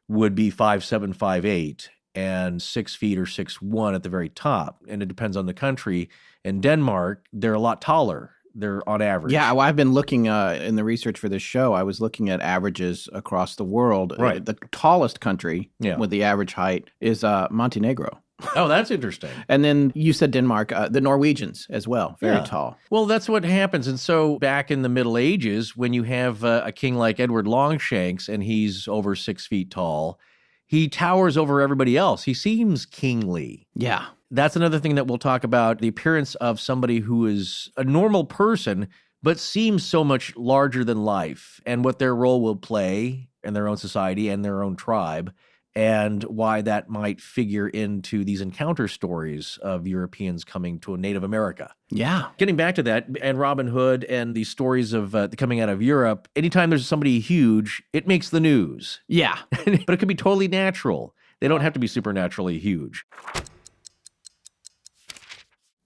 would be 5'7", 5'8", and 6 feet or 6'1" at the very top. And it depends on the country. In Denmark, they're a lot taller. They're on average. Yeah, well, I've been looking in the research for this show. I was looking at averages across the world. Right. The tallest country with the average height is Montenegro. Oh, that's interesting. And then you said Denmark, the Norwegians as well, very tall. Well, that's what happens. And so back in the Middle Ages, when you have a king like Edward Longshanks and he's over 6 feet tall, he towers over everybody else. He seems kingly. Yeah. That's another thing that we'll talk about, the appearance of somebody who is a normal person, but seems so much larger than life, and what their role will play in their own society and their own tribe. and why that might figure into these encounter stories of Europeans coming to Native America. Yeah. Getting back to that, and Robin Hood and these stories of coming out of Europe, anytime there's somebody huge, it makes the news. Yeah. But it could be totally natural. They don't have to be supernaturally huge.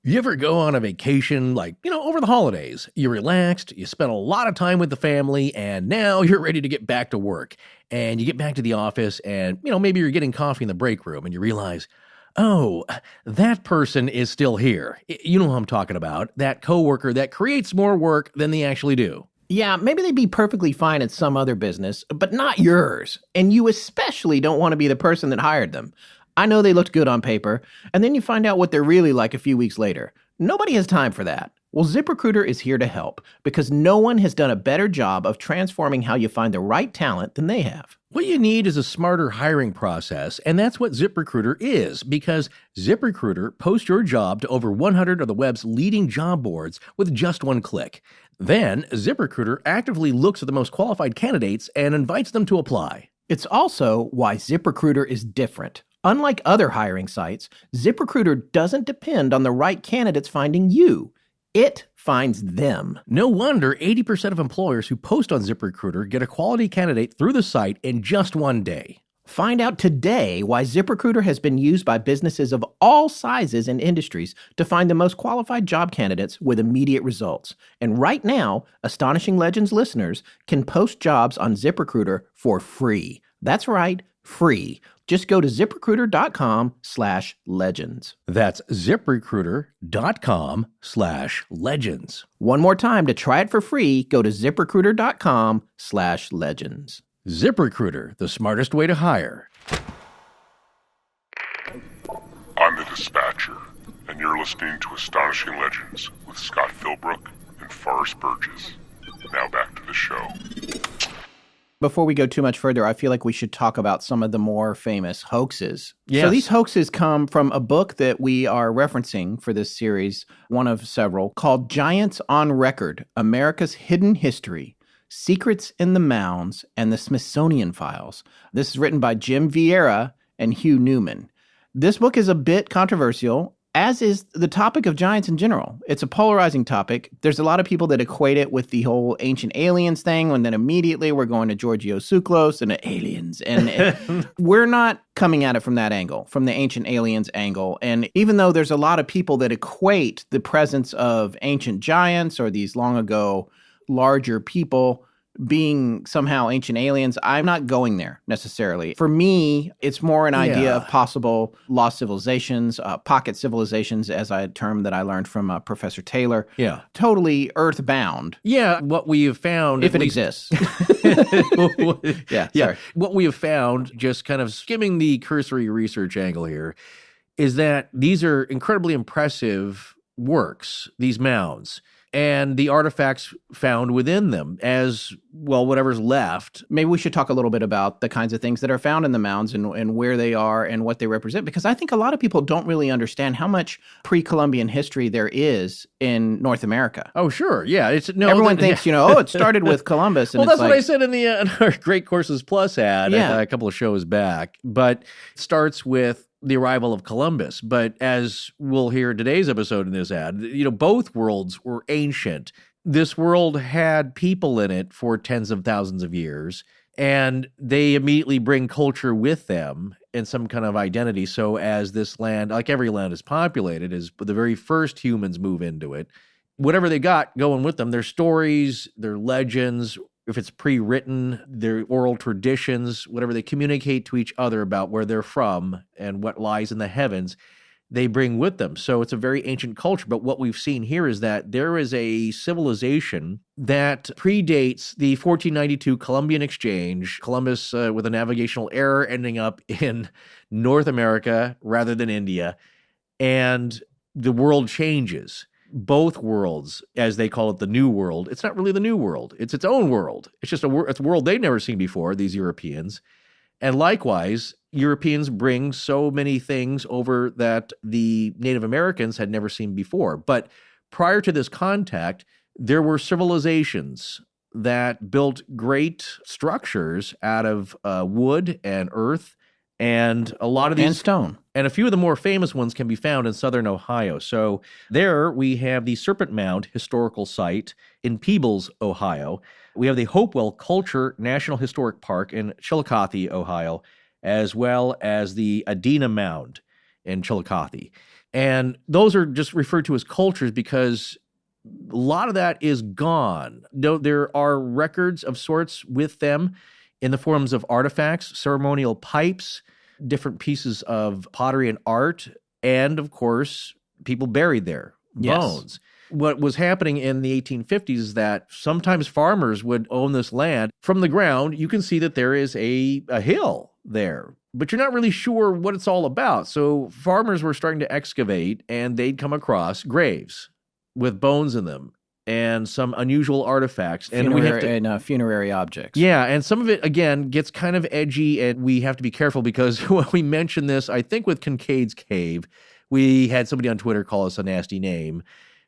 You ever go on a vacation, like, over the holidays? You relaxed, you spent a lot of time with the family, and now you're ready to get back to work. And you get back to the office, and, maybe you're getting coffee in the break room, and you realize, oh, that person is still here. You know who I'm talking about. That coworker that creates more work than they actually do. Yeah, maybe they'd be perfectly fine at some other business, but not yours. And you especially don't want to be the person that hired them. I know they looked good on paper, and then you find out what they're really like a few weeks later. Nobody has time for that. Well, ZipRecruiter is here to help, because no one has done a better job of transforming how you find the right talent than they have. What you need is a smarter hiring process, and that's what ZipRecruiter is, because ZipRecruiter posts your job to over 100 of the web's leading job boards with just one click. Then, ZipRecruiter actively looks at the most qualified candidates and invites them to apply. It's also why ZipRecruiter is different. Unlike other hiring sites, ZipRecruiter doesn't depend on the right candidates finding you. It finds them. No wonder 80% of employers who post on ZipRecruiter get a quality candidate through the site in just one day. Find out today why ZipRecruiter has been used by businesses of all sizes and industries to find the most qualified job candidates with immediate results. And right now, Astonishing Legends listeners can post jobs on ZipRecruiter for free. That's right, free. Just go to ZipRecruiter.com/legends. That's ZipRecruiter.com/legends. One more time, to try it for free, go to ZipRecruiter.com/legends. ZipRecruiter, the smartest way to hire. I'm the Dispatcher, and you're listening to Astonishing Legends with Scott Philbrook and Forrest Burgess. Now back to the show. Before we go too much further, I feel like we should talk about some of the more famous hoaxes. Yes. So these hoaxes come from a book that we are referencing for this series, one of several, called Giants on Record, America's Hidden History, Secrets in the Mounds, and the Smithsonian Files. This is written by Jim Vieira and Hugh Newman. This book is a bit controversial, as is the topic of giants in general. It's a polarizing topic. There's a lot of people that equate it with the whole ancient aliens thing, and then immediately we're going to Giorgio Tsoukalos and aliens. And we're not coming at it from that angle, from the ancient aliens angle. And even though there's a lot of people that equate the presence of ancient giants or these long ago larger people being somehow ancient aliens, I'm not going there necessarily. For me, it's more an idea of possible lost civilizations, pocket civilizations, as a term that I learned from Professor Taylor. Yeah. Totally earthbound. Yeah, what we have found... If it exists. Yeah. What we have found, just kind of skimming the cursory research angle here, is that these are incredibly impressive works, these mounds, and the artifacts found within them, as well, whatever's left. Maybe we should talk a little bit about the kinds of things that are found in the mounds and where they are and what they represent, because I think a lot of people don't really understand how much pre-Columbian history there is in North America. Oh, sure. Yeah. Everyone thinks, it started with Columbus. And well, that's what I said in our Great Courses Plus ad a couple of shows back. But it starts with the arrival of Columbus. But as we'll hear in today's episode in this ad, both worlds were ancient. This world had people in it for tens of thousands of years, and they immediately bring culture with them and some kind of identity. So as this land, like every land is populated, as the very first humans move into it, whatever they got going with them, their stories, their legends, if it's pre-written, their oral traditions, whatever they communicate to each other about where they're from and what lies in the heavens, they bring with them. So it's a very ancient culture. But what we've seen here is that there is a civilization that predates the 1492 Colombian Exchange, Columbus with a navigational error ending up in North America rather than India, and the world changes. Both worlds, as they call it, the New World, it's not really the New World. It's its own world. It's just it's a world they've never seen before, these Europeans. And likewise, Europeans bring so many things over that the Native Americans had never seen before. But prior to this contact, there were civilizations that built great structures out of wood and earth And a lot of these... And stone. And a few of the more famous ones can be found in southern Ohio. So there we have the Serpent Mound Historical Site in Peebles, Ohio. We have the Hopewell Culture National Historic Park in Chillicothe, Ohio, as well as the Adena Mound in Chillicothe. And those are just referred to as cultures because a lot of that is gone. Though there are records of sorts with them in the forms of artifacts, ceremonial pipes, different pieces of pottery and art, and, of course, people buried there, bones. What was happening in the 1850s is that sometimes farmers would own this land. From the ground, you can see that there is a hill there, but you're not really sure what it's all about. So farmers were starting to excavate, and they'd come across graves with bones in them and some unusual artifacts. Funerary objects. Yeah, and some of it, again, gets kind of edgy, and we have to be careful because when we mentioned this, I think with Kincaid's Cave, we had somebody on Twitter call us a nasty name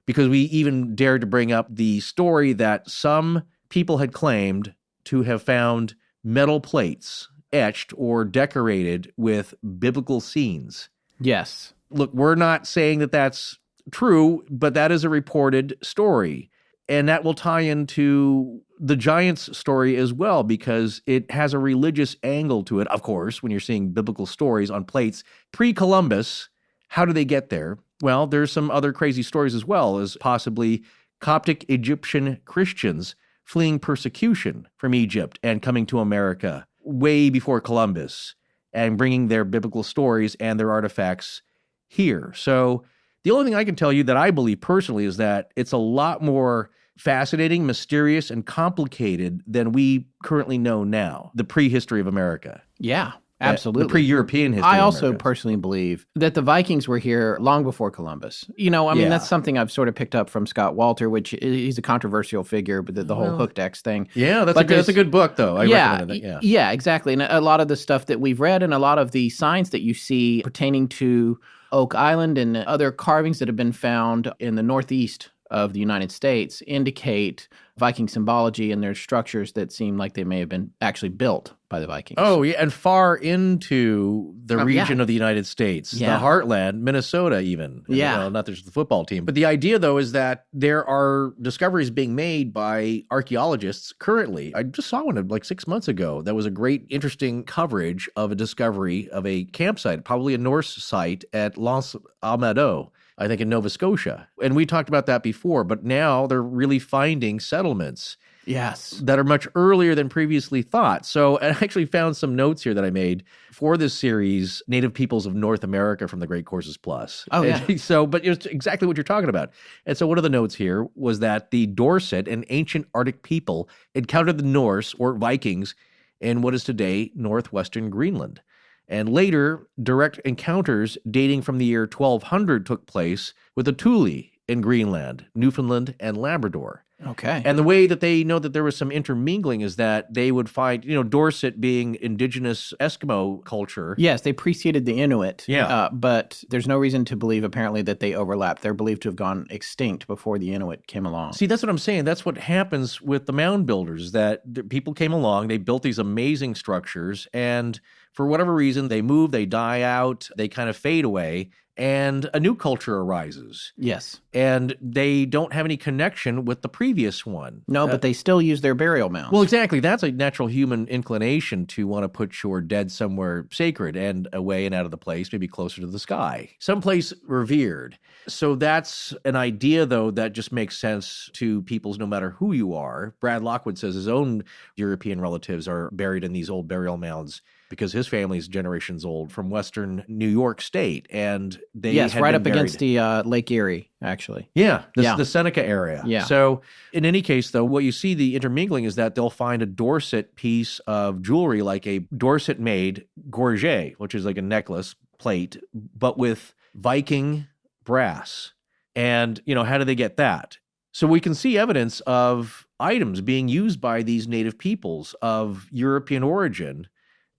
because we even dared to bring up the story that some people had claimed to have found metal plates etched or decorated with biblical scenes. Yes. Look, we're not saying that that's true, but that is a reported story. And that will tie into the Giants story as well, because it has a religious angle to it. Of course, when you're seeing biblical stories on plates pre-Columbus, how do they get there? Well, there's some other crazy stories as well, as possibly Coptic Egyptian Christians fleeing persecution from Egypt and coming to America way before Columbus and bringing their biblical stories and their artifacts here. So the only thing I can tell you that I believe personally is that it's a lot more fascinating, mysterious, and complicated than we currently know now, the prehistory of America. Yeah, absolutely. The pre-European history I of also America. personally believe that the Vikings were here long before Columbus. That's something I've sort of picked up from Scott Walter, which he's a controversial figure, but the whole Hooked X thing. Yeah, that's a good book, though. I recommend it. Yeah, exactly. And a lot of the stuff that we've read and a lot of the signs that you see pertaining to Oak Island and other carvings that have been found in the northeast of the United States indicate Viking symbology, and there's structures that seem like they may have been actually built by the Vikings. Oh, yeah, and far into the region of the United States, the heartland, Minnesota even. Not just the football team. But the idea, though, is that there are discoveries being made by archaeologists currently. I just saw one like 6 months ago. That was a great, interesting coverage of a discovery of a campsite, probably a Norse site at Los Almados, I think in Nova Scotia. And we talked about that before, but now they're really finding settlements that are much earlier than previously thought. So I actually found some notes here that I made for this series, Native Peoples of North America from the Great Courses Plus. Oh, yeah. But it's exactly what you're talking about. And so one of the notes here was that the Dorset, an ancient Arctic people, encountered the Norse or Vikings in what is today northwestern Greenland. And later, direct encounters dating from the year 1200 took place with the Thule in Greenland, Newfoundland, and Labrador. Okay. And the way that they know that there was some intermingling is that they would find, Dorset being indigenous Eskimo culture. Yes, they preceded the Inuit. Yeah. But there's no reason to believe, apparently, that they overlapped. They're believed to have gone extinct before the Inuit came along. See, that's what I'm saying. That's what happens with the mound builders, that people came along, they built these amazing structures, and for whatever reason, they move, they die out, they kind of fade away, and a new culture arises. Yes. And they don't have any connection with the previous one. No, but they still use their burial mounds. Well, exactly. That's a natural human inclination to want to put your dead somewhere sacred and away and out of the place, maybe closer to the sky, someplace revered. So that's an idea, though, that just makes sense to peoples no matter who you are. Brad Lockwood says his own European relatives are buried in these old burial mounds because his family's generations old from Western New York State, and they had right been up buried against the Lake Erie, actually. The Seneca area. Yeah. So in any case, though, what you see the intermingling is that they'll find a Dorset piece of jewelry, like a Dorset-made gorget, which is like a necklace plate, but with Viking brass. And, how do they get that? So we can see evidence of items being used by these native peoples of European origin,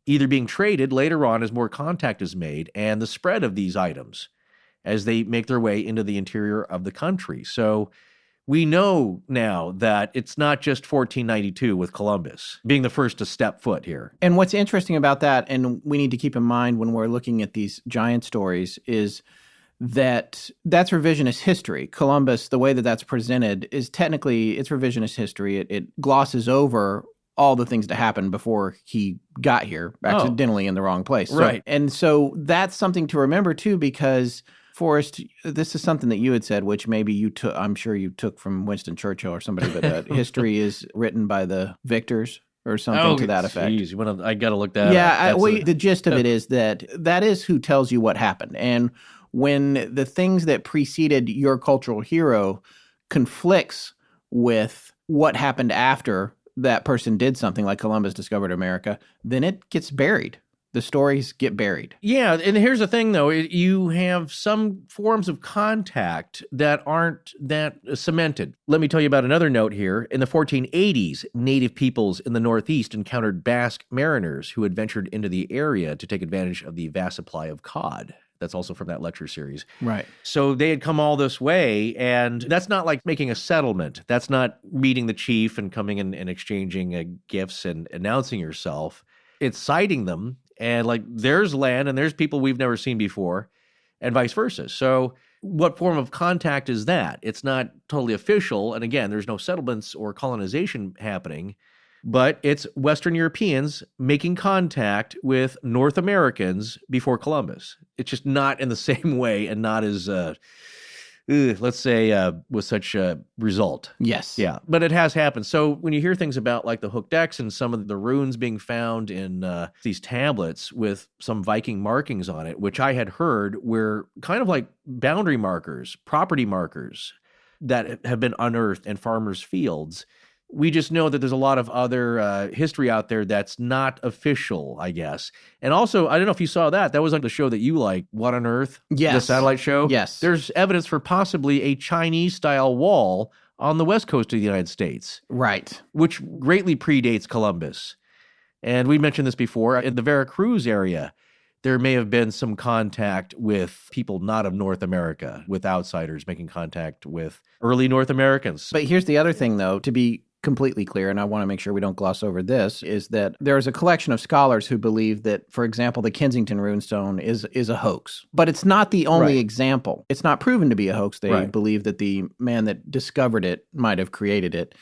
either being traded later on as more contact is made, and the spread of these items as they make their way into the interior of the country. So we know now that it's not just 1492 with Columbus being the first to step foot here. And what's interesting about that, and we need to keep in mind when we're looking at these giant stories, is that's revisionist history. Columbus, the way that that's presented is technically, it's revisionist history. It glosses over all the things that happened before he got here, accidentally in the wrong place. Right. And so that's something to remember too, because Forrest, this is something that you had said, which maybe you took, I'm sure you took from Winston Churchill or somebody, but history is written by the victors or something to that effect. Geez, I got to look that up. Yeah, the gist of it is that is who tells you what happened. And when the things that preceded your cultural hero conflicts with what happened after that person did something like Columbus discovered America, then it gets buried. The stories get buried. Yeah, and here's the thing, though. You have some forms of contact that aren't that cemented. Let me tell you about another note here. In the 1480s, native peoples in the Northeast encountered Basque mariners who had ventured into the area to take advantage of the vast supply of cod. That's also from that lecture series. Right. So they had come all this way, and that's not like making a settlement. That's not meeting the chief and coming in and exchanging gifts and announcing yourself. It's sighting them, and like there's land and there's people we've never seen before, and vice versa. So what form of contact is that? It's not totally official, and again, there's no settlements or colonization happening, but it's Western Europeans making contact with North Americans before Columbus. It's just not in the same way and not as, let's say, with such a result. Yes. Yeah, but it has happened. So when you hear things about like the hooked X and some of the runes being found in these tablets with some Viking markings on it, which I had heard were kind of like boundary markers, property markers that have been unearthed in farmers' fields, we just know that there's a lot of other history out there that's not official, I guess. And also, I don't know if you saw that. That was like the show that you like, What on Earth? Yes. The satellite show? Yes. There's evidence for possibly a Chinese-style wall on the west coast of the United States. Right. Which greatly predates Columbus. And we mentioned this before. In the Veracruz area, there may have been some contact with people not of North America, with outsiders making contact with early North Americans. But here's the other thing, though, to be completely clear, and I want to make sure we don't gloss over this, is that there's a collection of scholars who believe that, for example, the Kensington Runestone is a hoax. But it's not the only example. It's not proven to be a hoax. They believe that the man that discovered it might have created it,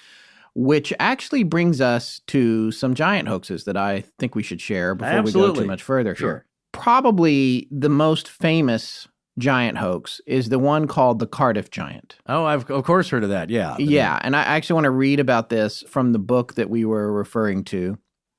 which actually brings us to some giant hoaxes that I think we should share before we go too much further here. Probably the most famous giant hoax is the one called the Cardiff Giant. Oh, I've of course heard of that, yeah. Yeah, and I actually want to read about this from the book that we were referring to,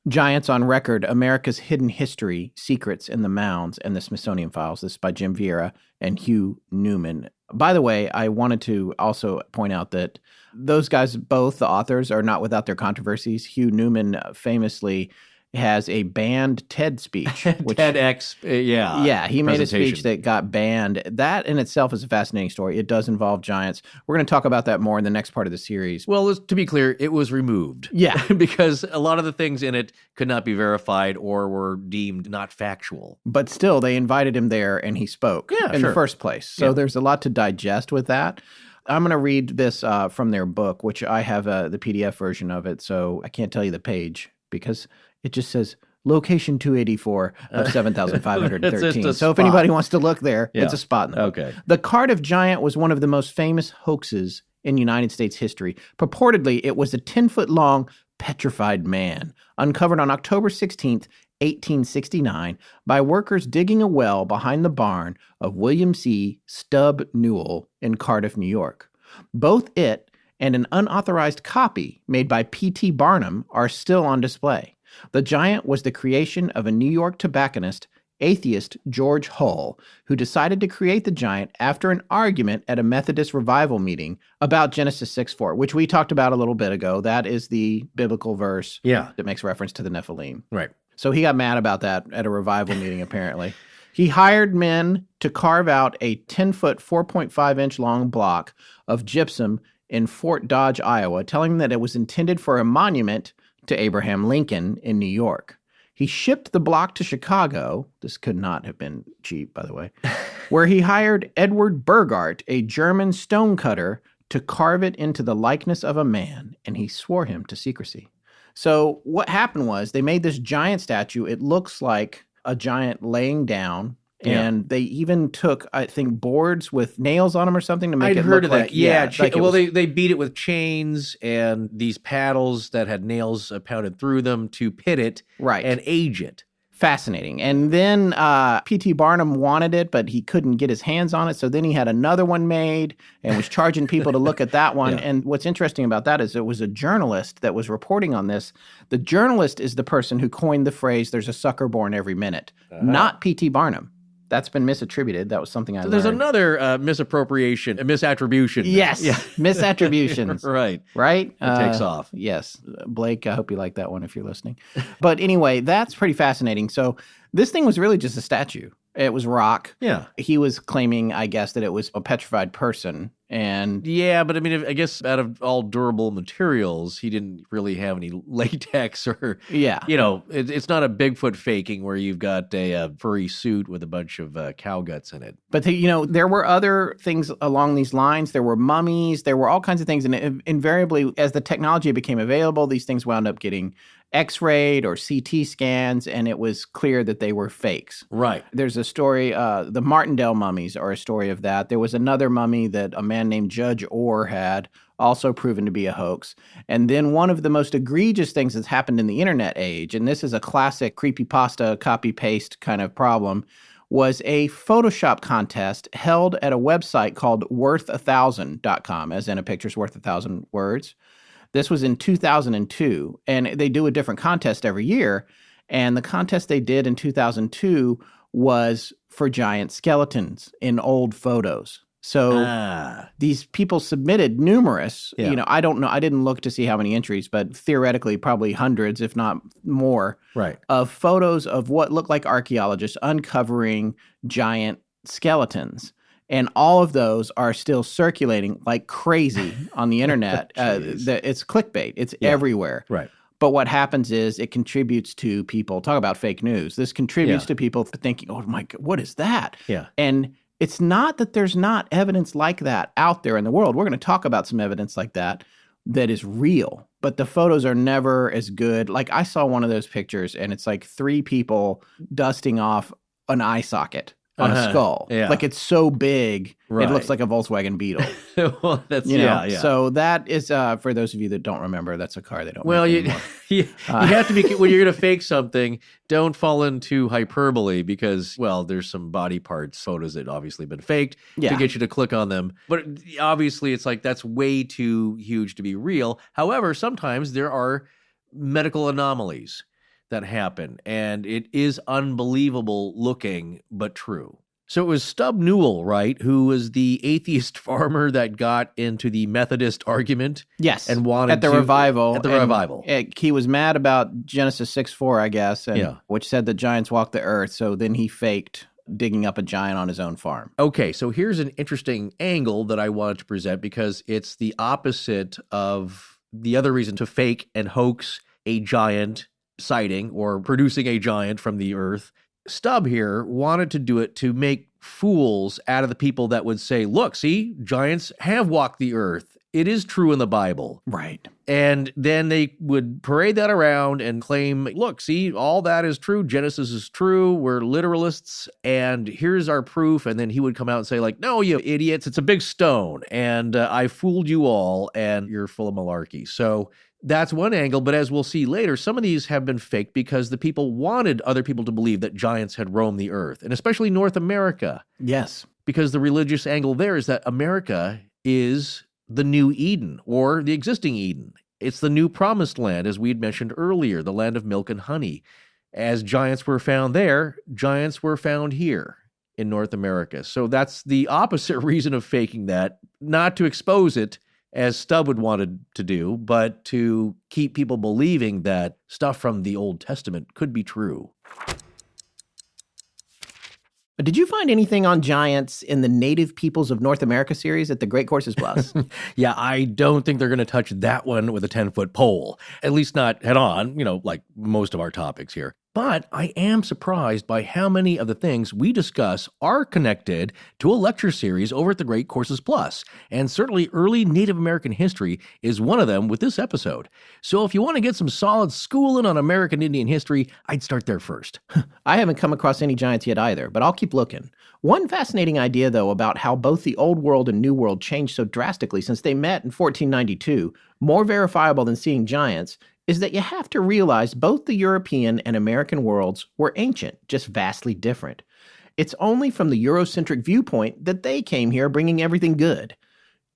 Giants on Record, America's Hidden History, Secrets in the Mounds, and the Smithsonian Files. This is by Jim Vieira and Hugh Newman. By the way, I wanted to also point out that those guys, both the authors, are not without their controversies. Hugh Newman famously has a banned TED speech. Which, TEDx, Yeah, he made a speech that got banned. That in itself is a fascinating story. It does involve giants. We're going to talk about that more in the next part of the series. Well, to be clear, it was removed. Yeah. Because a lot of the things in it could not be verified or were deemed not factual. But still, they invited him there and he spoke in the first place. So there's a lot to digest with that. I'm going to read this from their book, which I have the PDF version of it, so I can't tell you the page because it just says location 284 of 7,513. So if anybody wants to look there, it's a spot in the book. Okay. The Cardiff Giant was one of the most famous hoaxes in United States history. Purportedly, it was a 10-foot-long petrified man uncovered on October 16th, 1869, by workers digging a well behind the barn of William C. Stubb Newell in Cardiff, New York. Both it and an unauthorized copy made by P.T. Barnum are still on display. The giant was the creation of a New York tobacconist, atheist George Hull, who decided to create the giant after an argument at a Methodist revival meeting about Genesis 6:4, which we talked about a little bit ago. That is the biblical verse that makes reference to the Nephilim. Right. So he got mad about that at a revival meeting, apparently. He hired men to carve out a 10-foot, 4.5-inch long block of gypsum in Fort Dodge, Iowa, telling them that it was intended for a monument to Abraham Lincoln in New York. He shipped the block to Chicago. This could not have been cheap, by the way, where he hired Edward Burgart, a German stonecutter, to carve it into the likeness of a man, and he swore him to secrecy. So what happened was they made this giant statue. It looks like a giant laying down. Yeah. And they even took, I think, boards with nails on them or something to make it heard look of like... that. Yeah. like it well, was- they beat it with chains and these paddles that had nails pounded through them to pit it Right. and age it. Fascinating. And then P.T. Barnum wanted it, but he couldn't get his hands on it. So then he had another one made and was charging people to look at that one. Yeah. And what's interesting about that is it was a journalist that was reporting on this. The journalist is the person who coined the phrase, "there's a sucker born every minute," not P.T. Barnum. That's been misattributed. That was something I learned. There's another misappropriation, a misattribution. Yes. Yeah. Misattributions. Right. Right? It takes off. Yes. Blake, I hope you like that one if you're listening. But anyway, that's pretty fascinating. So this thing was really just a statue. It was rock. Yeah. He was claiming, I guess, that it was a petrified person. And Yeah, but I mean, I guess out of all durable materials, he didn't really have any latex or, yeah. it's not a Bigfoot faking where you've got a furry suit with a bunch of cow guts in it. But, there were other things along these lines. There were mummies. There were all kinds of things. And invariably, as the technology became available, these things wound up getting X-rayed or CT scans, and it was clear that they were fakes. Right. There's a story, the Martindale mummies are a story of that. There was another mummy that a man named Judge Orr had, also proven to be a hoax. And then one of the most egregious things that's happened in the internet age, and this is a classic creepypasta copy-paste kind of problem, was a Photoshop contest held at a website called worth1000.com, as in a picture's worth 1,000 words. This was in 2002, and they do a different contest every year. And the contest they did in 2002 was for giant skeletons in old photos. So these people submitted numerous, I don't know, I didn't look to see how many entries, but theoretically probably hundreds, if not more, of photos of what looked like archaeologists uncovering giant skeletons. And all of those are still circulating like crazy on the internet. It's clickbait. It's everywhere. Right. But what happens is it contributes to people, talk about fake news. This contributes to people thinking, oh my God, what is that? Yeah. And it's not that there's not evidence like that out there in the world. We're going to talk about some evidence like that is real. But the photos are never as good. Like I saw one of those pictures and it's like 3 people dusting off an eye socket on a skull. Yeah. Like it's so big, Right. it looks like a Volkswagen Beetle. Well, that's, So that is, for those of you that don't remember, that's a car they don't Well, make you anymore. have to be, when you're going to fake something, don't fall into hyperbole because, well, there's some body parts photos that obviously been faked to get you to click on them. But obviously it's like, that's way too huge to be real. However, sometimes there are medical anomalies that happen, and it is unbelievable looking, but true. So it was Stub Newell, right, who was the atheist farmer that got into the Methodist argument? Yes, and wanted at the revival. At the revival. He was mad about Genesis 6:4, I guess, which said that giants walk the earth, so then he faked digging up a giant on his own farm. Okay, so here's an interesting angle that I wanted to present because it's the opposite of the other reason to fake and hoax a giant sighting or producing a giant from the earth. Stubb here wanted to do it to make fools out of the people that would say, look, see, giants have walked the earth. It is true in the Bible. Right. And then they would parade that around and claim, look, see, all that is true. Genesis is true. We're literalists. And here's our proof. And then he would come out and say, like, no, you idiots, it's a big stone. And I fooled you all and you're full of malarkey. So that's one angle, but as we'll see later, some of these have been faked because the people wanted other people to believe that giants had roamed the earth, and especially North America. Yes. Because the religious angle there is that America is the new Eden, or the existing Eden. It's the new promised land, as we had mentioned earlier, the land of milk and honey. As giants were found there, giants were found here in North America. So that's the opposite reason of faking that, not to expose it, as Stubb would wanted to do, but to keep people believing that stuff from the Old Testament could be true. Did you find anything on giants in the Native Peoples of North America series at the Great Courses Plus? Yeah, I don't think they're going to touch that one with a 10-foot pole, at least not head on, like most of our topics here. But I am surprised by how many of the things we discuss are connected to a lecture series over at the Great Courses Plus, and certainly early Native American history is one of them with this episode. So if you want to get some solid schooling on American Indian history, I'd start there first. I haven't come across any giants yet either, but I'll keep looking. One fascinating idea, though, about how both the Old World and New World changed so drastically since they met in 1492, more verifiable than seeing giants, is that you have to realize both the European and American worlds were ancient, just vastly different. It's only from the Eurocentric viewpoint that they came here bringing everything good.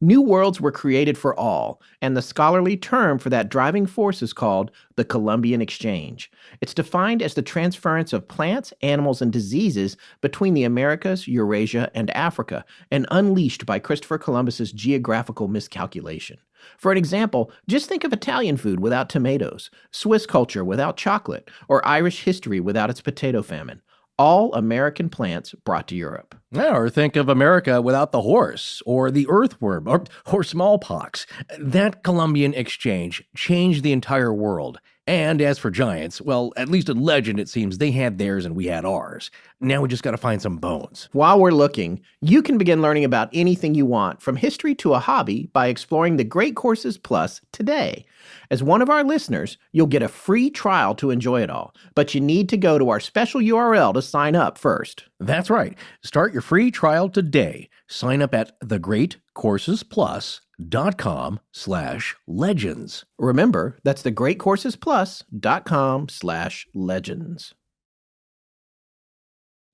New worlds were created for all, and the scholarly term for that driving force is called the Colombian Exchange. It's defined as the transference of plants, animals, and diseases between the Americas, Eurasia, and Africa, and unleashed by Christopher Columbus's geographical miscalculation. For an example, just think of Italian food without tomatoes, Swiss culture without chocolate, or Irish history without its potato famine. All American plants brought to Europe. Or think of America without the horse, or the earthworm, or smallpox. That Colombian Exchange changed the entire world. And as for giants, well, at least in legend it seems they had theirs and we had ours. Now we just got to find some bones. While we're looking, you can begin learning about anything you want, from history to a hobby, by exploring the Great Courses Plus today. As one of our listeners, you'll get a free trial to enjoy it all, but you need to go to our special URL to sign up first. That's right. Start your free trial today. Sign up at thegreatcoursesplus.com/legends. Remember, that's thegreatcoursesplus.com/legends.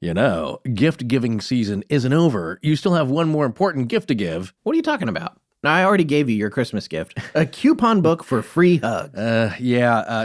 You know, gift-giving season isn't over. You still have one more important gift to give. What are you talking about? I already gave you your Christmas gift, a coupon book for free hugs.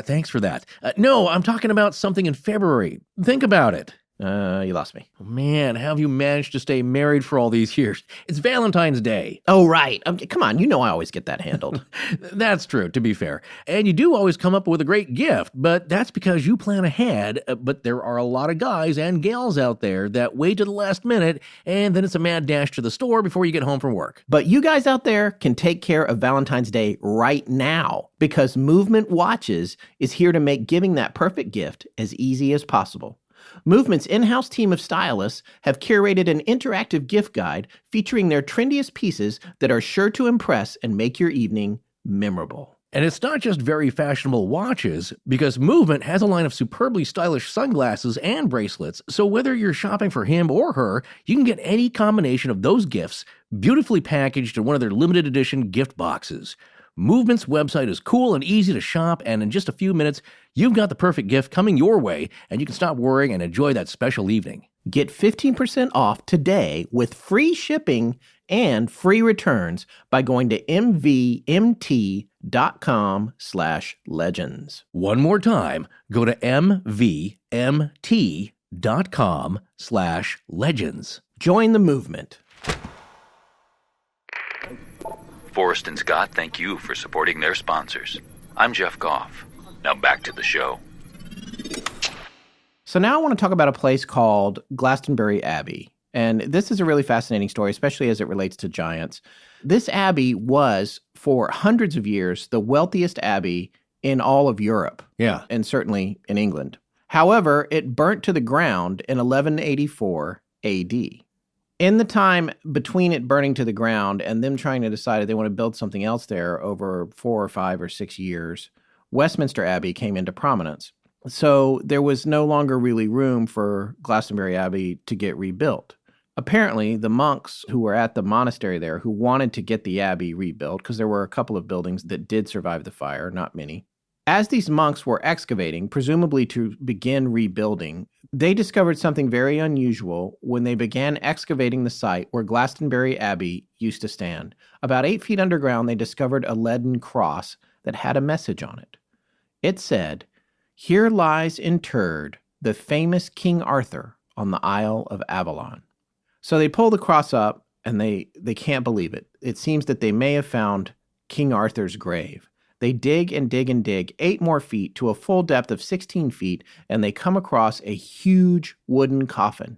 Thanks for that. No, I'm talking about something in February. Think about it. You lost me. Man, how have you managed to stay married for all these years? It's Valentine's Day. Oh, right. Come on, you know I always get that handled. That's true, to be fair. And you do always come up with a great gift, but that's because you plan ahead. But there are a lot of guys and gals out there that wait to the last minute, and then it's a mad dash to the store before you get home from work. But you guys out there can take care of Valentine's Day right now, because Movement Watches is here to make giving that perfect gift as easy as possible. Movement's in-house team of stylists have curated an interactive gift guide featuring their trendiest pieces that are sure to impress and make your evening memorable. And it's not just very fashionable watches, because Movement has a line of superbly stylish sunglasses and bracelets, so whether you're shopping for him or her, you can get any combination of those gifts beautifully packaged in one of their limited edition gift boxes. Movement's website is cool and easy to shop, and in just a few minutes, you've got the perfect gift coming your way, and you can stop worrying and enjoy that special evening. Get 15% off today with free shipping and free returns by going to mvmt.com/legends. One more time, go to mvmt.com/legends. Join the movement. Forrest and Scott thank you for supporting their sponsors. I'm Jeff Goff. Now back to the show. So now I want to talk about a place called Glastonbury Abbey. And this is a really fascinating story, especially as it relates to giants. This abbey was, for hundreds of years, the wealthiest abbey in all of Europe. Yeah. And certainly in England. However, it burnt to the ground in 1184 AD. In the time between it burning to the ground and them trying to decide if they want to build something else there over 4 or 5 or 6 years, Westminster Abbey came into prominence. So there was no longer really room for Glastonbury Abbey to get rebuilt. Apparently, the monks who were at the monastery there, who wanted to get the abbey rebuilt, because there were a couple of buildings that did survive the fire, not many. As these monks were excavating, presumably to begin rebuilding, they discovered something very unusual when they began excavating the site where Glastonbury Abbey used to stand. About 8 feet underground, they discovered a leaden cross that had a message on it. It said, "Here lies interred the famous King Arthur on the Isle of Avalon." So they pull the cross up, and they can't believe it. It seems that they may have found King Arthur's grave. They dig and dig and dig 8 more feet to a full depth of 16 feet, and they come across a huge wooden coffin.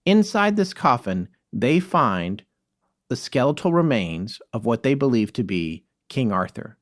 Inside this coffin, they find the skeletal remains of what they believe to be King Arthur.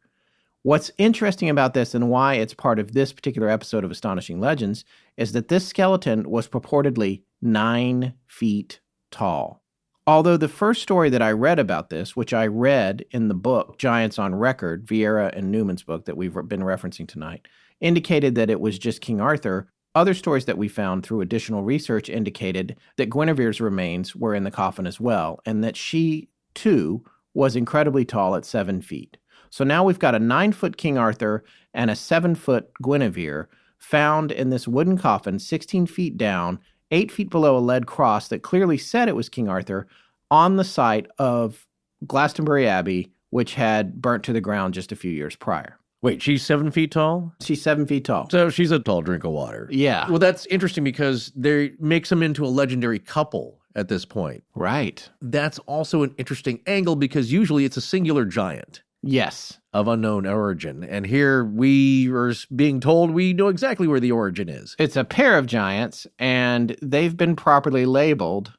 What's interesting about this and why it's part of this particular episode of Astonishing Legends is that this skeleton was purportedly 9 feet tall. Although the first story that I read about this, which I read in the book Giants on Record, Vieira and Newman's book that we've been referencing tonight, indicated that it was just King Arthur. Other stories that we found through additional research indicated that Guinevere's remains were in the coffin as well, and that she, too, was incredibly tall at 7 feet. So now we've got a 9-foot King Arthur and a 7-foot Guinevere found in this wooden coffin 16 feet down, 8 feet below a lead cross that clearly said it was King Arthur, on the site of Glastonbury Abbey, which had burnt to the ground just a few years prior. Wait, she's 7 feet tall? She's 7 feet tall. So she's a tall drink of water. Yeah. Well, that's interesting because they makes them into a legendary couple at this point. Right. That's also an interesting angle because usually it's a singular giant. Yes. Of unknown origin. And here we are being told we know exactly where the origin is. It's a pair of giants, and they've been properly labeled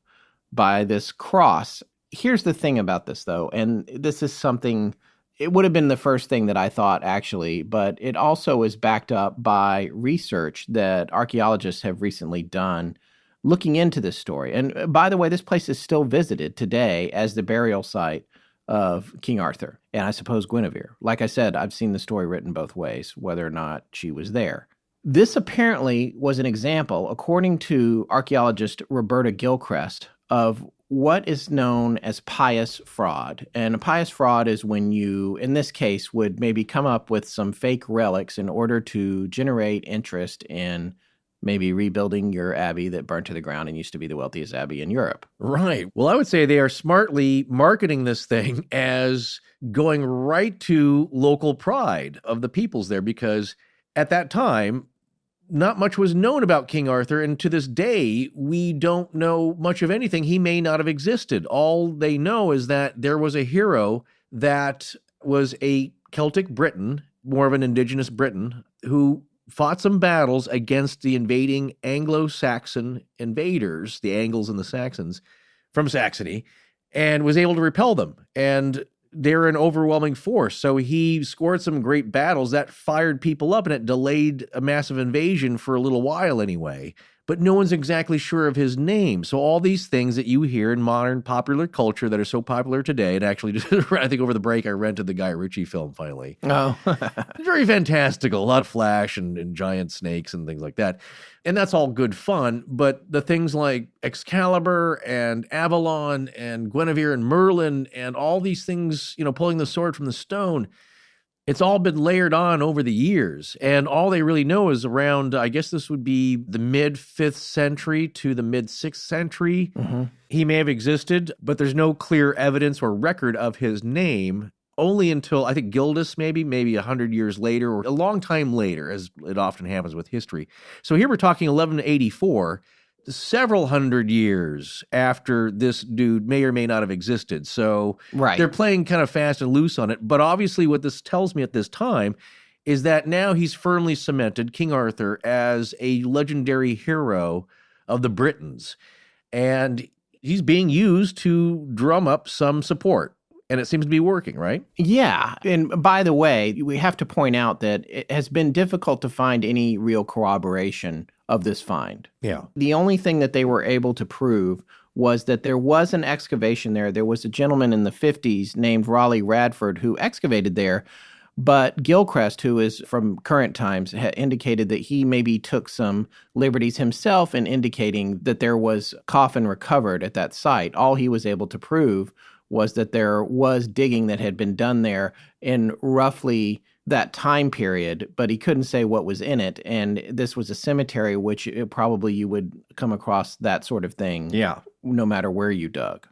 by this cross. Here's the thing about this, though, and this is something, it would have been the first thing that I thought, actually, but it also is backed up by research that archaeologists have recently done looking into this story. And by the way, this place is still visited today as the burial site of King Arthur, and I suppose Guinevere. Like I said, I've seen the story written both ways, whether or not she was there. This apparently was an example, according to archaeologist Roberta Gilchrist, of what is known as pious fraud. And a pious fraud is when you, in this case, would maybe come up with some fake relics in order to generate interest in maybe rebuilding your abbey that burnt to the ground and used to be the wealthiest abbey in Europe. Right. Well, I would say they are smartly marketing this thing as going right to local pride of the peoples there, because at that time, not much was known about King Arthur, and to this day, we don't know much of anything. He may not have existed. All they know is that there was a hero that was a Celtic Briton, more of an indigenous Briton, who fought some battles against the invading Anglo-Saxon invaders, the Angles and the Saxons, from Saxony, and was able to repel them. And they're an overwhelming force. So he scored some great battles that fired people up, and it delayed a massive invasion for a little while anyway. But no one's exactly sure of his name. So all these things that you hear in modern popular culture that are so popular today, and actually, I think over the break, I rented the Guy Ritchie film finally. Oh. Very fantastical. A lot of flash and giant snakes and things like that. And that's all good fun. But the things like Excalibur and Avalon and Guinevere and Merlin and all these things, pulling the sword from the stone, it's all been layered on over the years, and all they really know is around, I guess this would be the mid-5th century to the mid-6th century. Mm-hmm. He may have existed, but there's no clear evidence or record of his name, only until, I think, Gildas maybe 100 years later, or a long time later, as it often happens with history. So here we're talking 1184, several hundred years after this dude may or may not have existed. So right. They're playing kind of fast and loose on it. But obviously what this tells me at this time is that now he's firmly cemented, King Arthur, as a legendary hero of the Britons. And he's being used to drum up some support. And it seems to be working, right? Yeah. And by the way, we have to point out that it has been difficult to find any real corroboration of this find. Yeah. The only thing that they were able to prove was that there was an excavation there. There was a gentleman in the 50s named Raleigh Radford who excavated there, but Gilchrist, who is from current times, indicated that he maybe took some liberties himself in indicating that there was coffin recovered at that site. All he was able to prove was that there was digging that had been done there in roughly that time period, but he couldn't say what was in it. And this was a cemetery, which probably you would come across that sort of thing, no matter where you dug.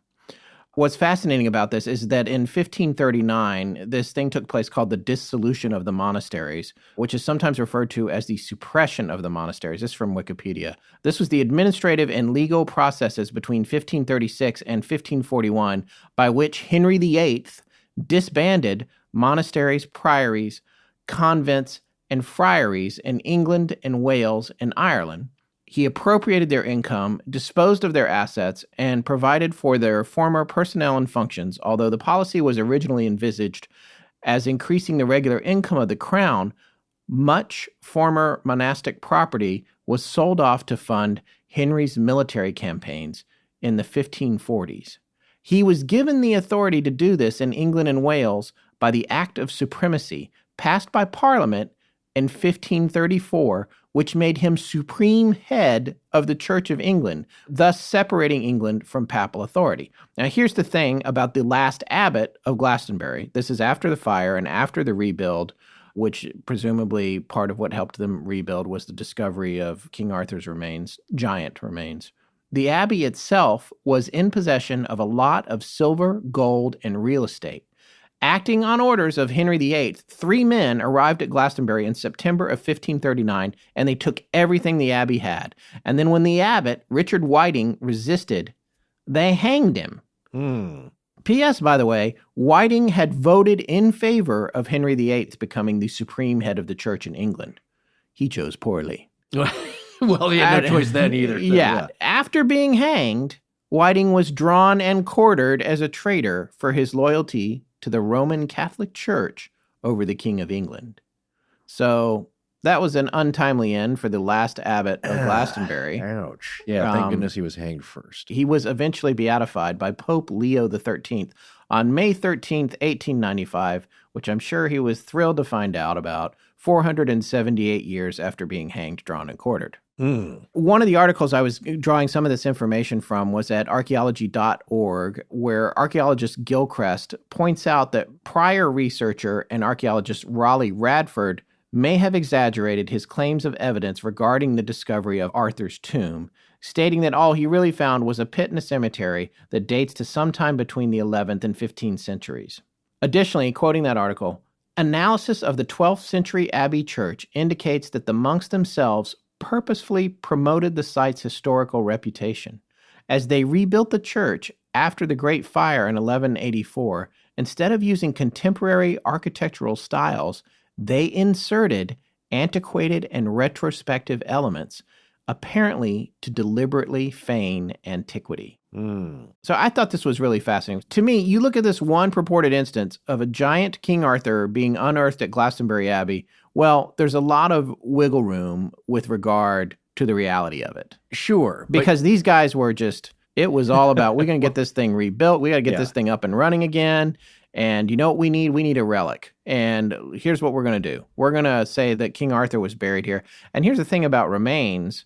What's fascinating about this is that in 1539, this thing took place called the Dissolution of the Monasteries, which is sometimes referred to as the suppression of the monasteries. This is from Wikipedia. This was the administrative and legal processes between 1536 and 1541 by which Henry VIII disbanded monasteries, priories, convents, and friaries in England and Wales and Ireland. He appropriated their income, disposed of their assets, and provided for their former personnel and functions, although the policy was originally envisaged as increasing the regular income of the crown, much former monastic property was sold off to fund Henry's military campaigns in the 1540s. He was given the authority to do this in England and Wales by the Act of Supremacy, passed by Parliament in 1534, which made him supreme head of the Church of England, thus separating England from papal authority. Now, here's the thing about the last abbot of Glastonbury. This is after the fire and after the rebuild, which presumably part of what helped them rebuild was the discovery of King Arthur's remains, giant remains. The abbey itself was in possession of a lot of silver, gold, and real estate. Acting on orders of Henry VIII, 3 men arrived at Glastonbury in September of 1539, and they took everything the abbey had. And then when the abbot, Richard Whiting, resisted, they hanged him. P.S., by the way, Whiting had voted in favor of Henry VIII becoming the supreme head of the church in England. He chose poorly. Well, he had no choice then either. So, yeah. After being hanged, Whiting was drawn and quartered as a traitor for his loyalty to the Roman Catholic Church over the King of England. So that was an untimely end for the last abbot of Glastonbury. Ouch. Yeah, thank goodness he was hanged first. He was eventually beatified by Pope Leo XIII on May 13th, 1895, which I'm sure he was thrilled to find out about 478 years after being hanged, drawn, and quartered. One of the articles I was drawing some of this information from was at archaeology.org, where archaeologist Gilchrist points out that prior researcher and archaeologist Raleigh Radford may have exaggerated his claims of evidence regarding the discovery of Arthur's tomb, stating that all he really found was a pit in a cemetery that dates to sometime between the 11th and 15th centuries. Additionally, quoting that article, analysis of the 12th century Abbey Church indicates that the monks themselves purposefully promoted the site's historical reputation. As they rebuilt the church after the Great Fire in 1184, instead of using contemporary architectural styles, they inserted antiquated and retrospective elements, apparently to deliberately feign antiquity. So I thought this was really fascinating. To me, you look at this one purported instance of a giant King Arthur being unearthed at Glastonbury Abbey. Well, there's a lot of wiggle room with regard to the reality of it. Sure. Because these guys were just, it was all about, we're going to get this thing rebuilt. We got to get this thing up and running again. And you know what we need? We need a relic. And here's what we're going to do. We're going to say that King Arthur was buried here. And here's the thing about remains.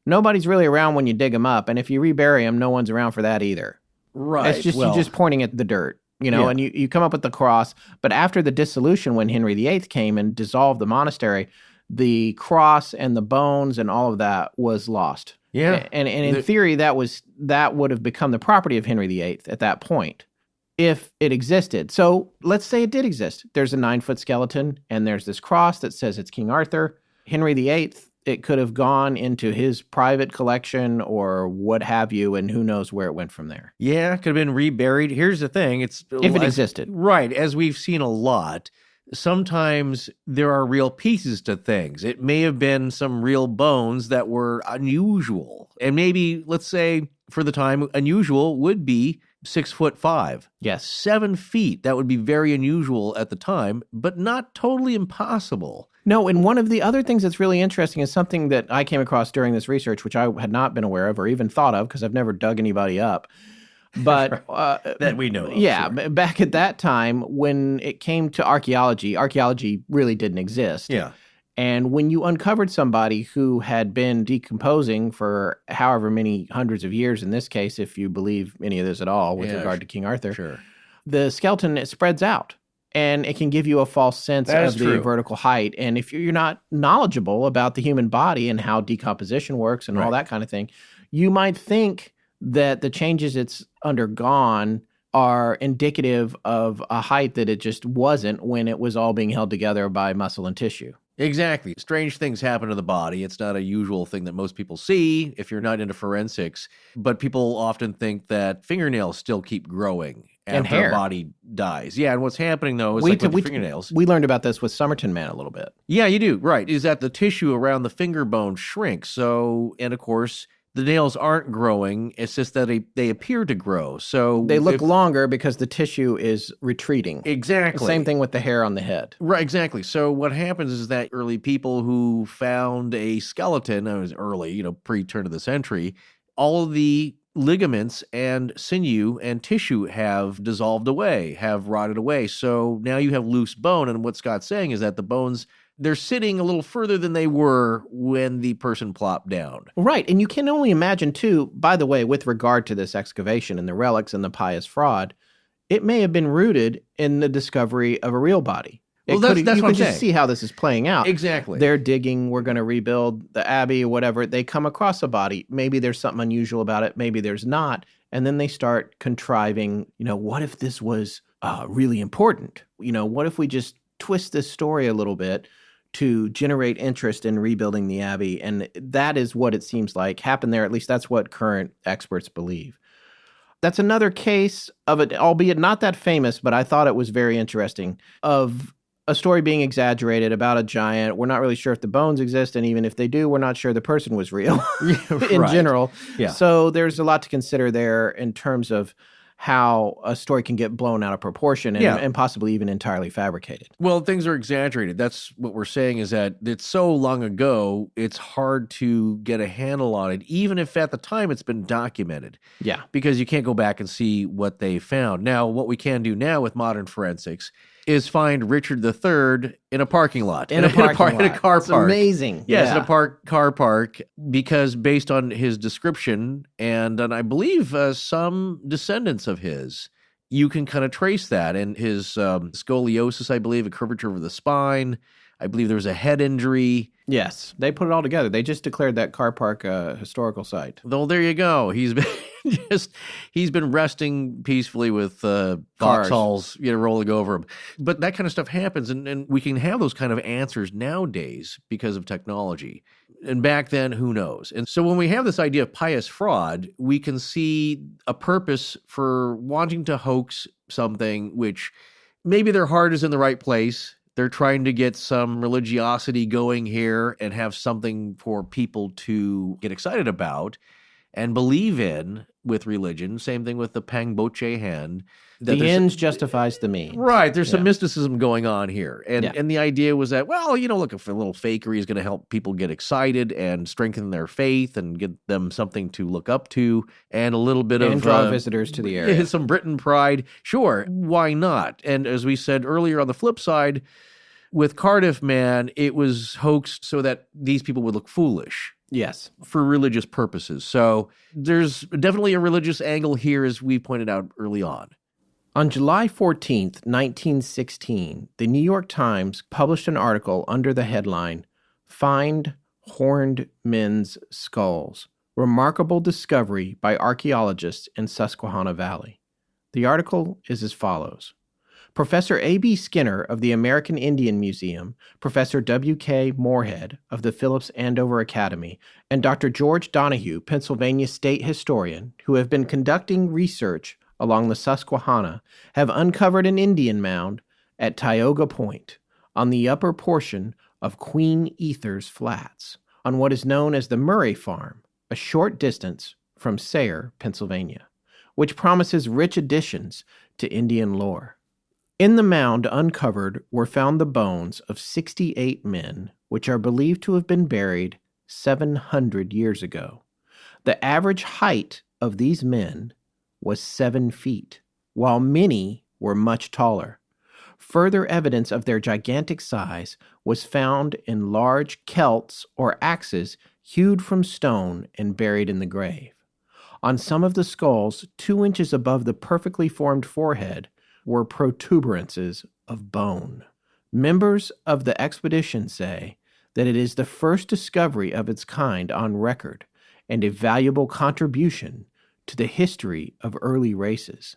Nobody's really around when you dig them up. And if you rebury them, no one's around for that either. Right. It's just, you're just pointing at the dirt, you know, and you come up with the cross. But after the dissolution, when Henry VIII came and dissolved the monastery, the cross and the bones and all of that was lost. Yeah. And in theory, that would have become the property of Henry VIII at that point, if it existed. So let's say it did exist. There's a 9-foot skeleton, and there's this cross that says it's King Arthur. Henry VIII, it could have gone into his private collection or what have you, and who knows where it went from there. Yeah, it could have been reburied. Here's the thing. If it existed. Right. As we've seen a lot, sometimes there are real pieces to things. It may have been some real bones that were unusual. And maybe, let's say, for the time, unusual would be 6'5". Yes. 7 feet. That would be very unusual at the time, but not totally impossible. No, and one of the other things that's really interesting is something that I came across during this research, which I had not been aware of or even thought of because I've never dug anybody up. But that we know of. Yeah, sure. Back at that time, when it came to archaeology really didn't exist. Yeah. And when you uncovered somebody who had been decomposing for however many hundreds of years, in this case, if you believe any of this at all with regard to King Arthur, the skeleton, it spreads out. And it can give you a false sense of the vertical height. And if you're not knowledgeable about the human body and how decomposition works and all that kind of thing, you might think that the changes it's undergone are indicative of a height that it just wasn't when it was all being held together by muscle and tissue. Exactly. Strange things happen to the body. It's not a usual thing that most people see if you're not into forensics. But people often think that fingernails still keep growing after a body dies. Yeah, and what's happening, though, is with the fingernails. We learned about this with Somerton Man a little bit. Yeah, you do. Right. Is that the tissue around the finger bone shrinks. So, and of course, The nails aren't growing. It's just that they appear to grow. So they look longer because the tissue is retreating. Exactly. Same thing with the hair on the head. Right, exactly. So what happens is that early people who found a skeleton, it was early, pre-turn of the century, all of the ligaments and sinew and tissue have dissolved away, have rotted away. So now you have loose bone. And what Scott's saying is that the bones, they're sitting a little further than they were when the person plopped down. Right. And you can only imagine, too, by the way, with regard to this excavation and the relics and the pious fraud, it may have been rooted in the discovery of a real body. Well, that's what I'm saying. You can just see how this is playing out. Exactly. They're digging, we're going to rebuild the abbey or whatever. They come across a body. Maybe there's something unusual about it. Maybe there's not. And then they start contriving, what if this was really important? What if we just twist this story a little bit to generate interest in rebuilding the abbey? And that is what it seems like happened there. At least that's what current experts believe. That's another case of it, albeit not that famous, but I thought it was very interesting, of a story being exaggerated about a giant. We're not really sure if the bones exist, and even if they do, we're not sure the person was real in general. Yeah. So there's a lot to consider there in terms of how a story can get blown out of proportion and possibly even entirely fabricated. Well, things are exaggerated. That's what we're saying, is that it's so long ago, it's hard to get a handle on it, even if at the time it's been documented. Yeah. Because you can't go back and see what they found. Now, what we can do now with modern forensics is find Richard III in a parking lot. In a car park. It's amazing. Yes, in a car park, because based on his description and I believe some descendants of his, you can kind of trace that. And his scoliosis, I believe, a curvature of the spine. I believe there was a head injury. Yes, they put it all together. They just declared that car park a historical site. Well, there you go. He's been resting peacefully with foxholes, rolling over him. But that kind of stuff happens, and we can have those kind of answers nowadays because of technology. And back then, who knows? And so when we have this idea of pious fraud, we can see a purpose for wanting to hoax something which maybe their heart is in the right place. They're trying to get some religiosity going here and have something for people to get excited about and believe in with religion. Same thing with the Pang Boche hand. The ends justifies the means. Right. There's some mysticism going on here. And the idea was that, look, if a little fakery is going to help people get excited and strengthen their faith and get them something to look up to and a little bit and draw visitors to the area. Some Britain pride. Sure. Why not? And as we said earlier, on the flip side, with Cardiff, man, it was hoaxed so that these people would look foolish. Yes. For religious purposes. So there's definitely a religious angle here, as we pointed out early on. On July 14th, 1916, the New York Times published an article under the headline, "Find Horned Men's Skulls, Remarkable Discovery by Archaeologists in Susquehanna Valley." The article is as follows. Professor A.B. Skinner of the American Indian Museum, Professor W.K. Moorhead of the Phillips Andover Academy, and Dr. George Donahue, Pennsylvania State Historian, who have been conducting research along the Susquehanna, have uncovered an Indian mound at Tioga Point on the upper portion of Queen Ether's Flats, on what is known as the Murray Farm, a short distance from Sayre, Pennsylvania, which promises rich additions to Indian lore. In the mound uncovered were found the bones of 68 men, which are believed to have been buried 700 years ago. The average height of these men was 7 feet, while many were much taller. Further evidence of their gigantic size was found in large celts or axes hewed from stone and buried in the grave. On some of the skulls, 2 inches above the perfectly formed forehead, were protuberances of bone. Members of the expedition say that it is the first discovery of its kind on record and a valuable contribution to the history of early races.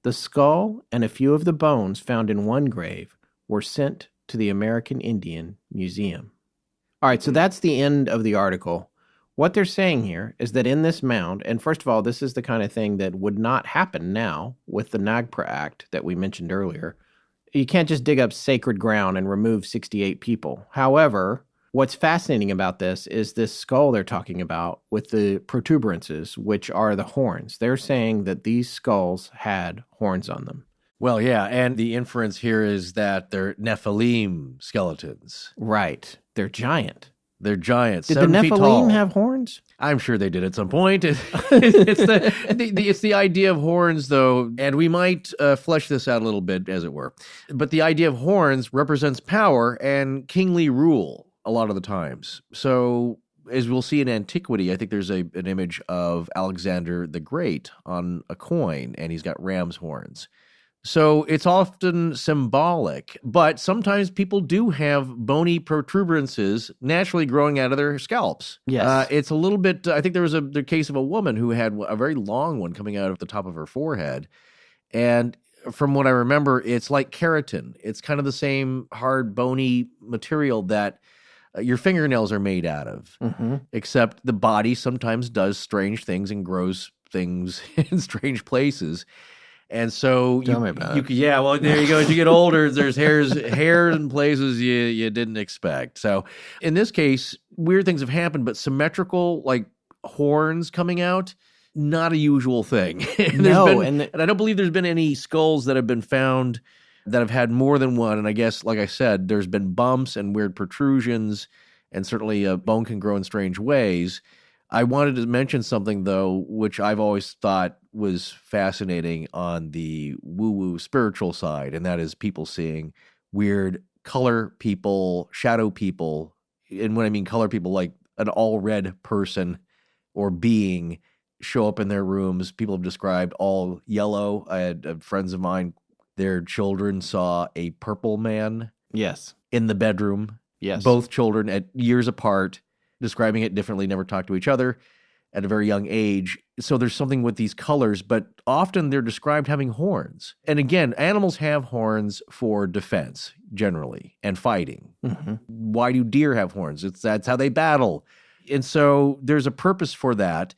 The skull and a few of the bones found in one grave were sent to the American Indian Museum. All right, so that's the end of the article. What they're saying here is that in this mound, and first of all, this is the kind of thing that would not happen now with the Nagpra Act that we mentioned earlier. You can't just dig up sacred ground and remove 68 people. However, What's fascinating about this is this skull they're talking about with the protuberances, which are the horns. They're saying that these skulls had horns on them. Well, yeah, and the inference here is that they're Nephilim skeletons. Right. They're giant. They're giants. Did the 7 feet tall. Nephilim have horns? I'm sure they did at some point. It's the idea of horns, though, and we might flesh this out a little bit, as it were. But the idea of horns represents power and kingly rule a lot of the times. So, as we'll see in antiquity, I think there's an image of Alexander the Great on a coin, and he's got ram's horns. So it's often symbolic, but sometimes people do have bony protuberances naturally growing out of their scalps. Yes. It's a little bit, I think there was the case of a woman who had a very long one coming out of the top of her forehead. And from what I remember, it's like keratin. It's kind of the same hard, bony material that your fingernails are made out of, except the body sometimes does strange things and grows things in strange places. And so, Tell me about it. Yeah, well, there you go. As you get older, there's hair in places you didn't expect. So, in this case, weird things have happened, but symmetrical, like horns coming out, not a usual thing. And I don't believe there's been any skulls that have been found that have had more than one. And I guess, like I said, there's been bumps and weird protrusions, and certainly a bone can grow in strange ways. I wanted to mention something, though, which I've always thought was fascinating on the woo-woo spiritual side, and that is people seeing weird color people, shadow people, and when I mean color people, like an all-red person or being show up in their rooms. People have described all yellow. I had friends of mine, their children saw a purple man in the bedroom. Yes. Both children at years apart, describing it differently, never talked to each other at a very young age. So there's something with these colors, but often they're described having horns. And again, animals have horns for defense, generally, and fighting. Why do deer have horns? That's how they battle. And so there's a purpose for that.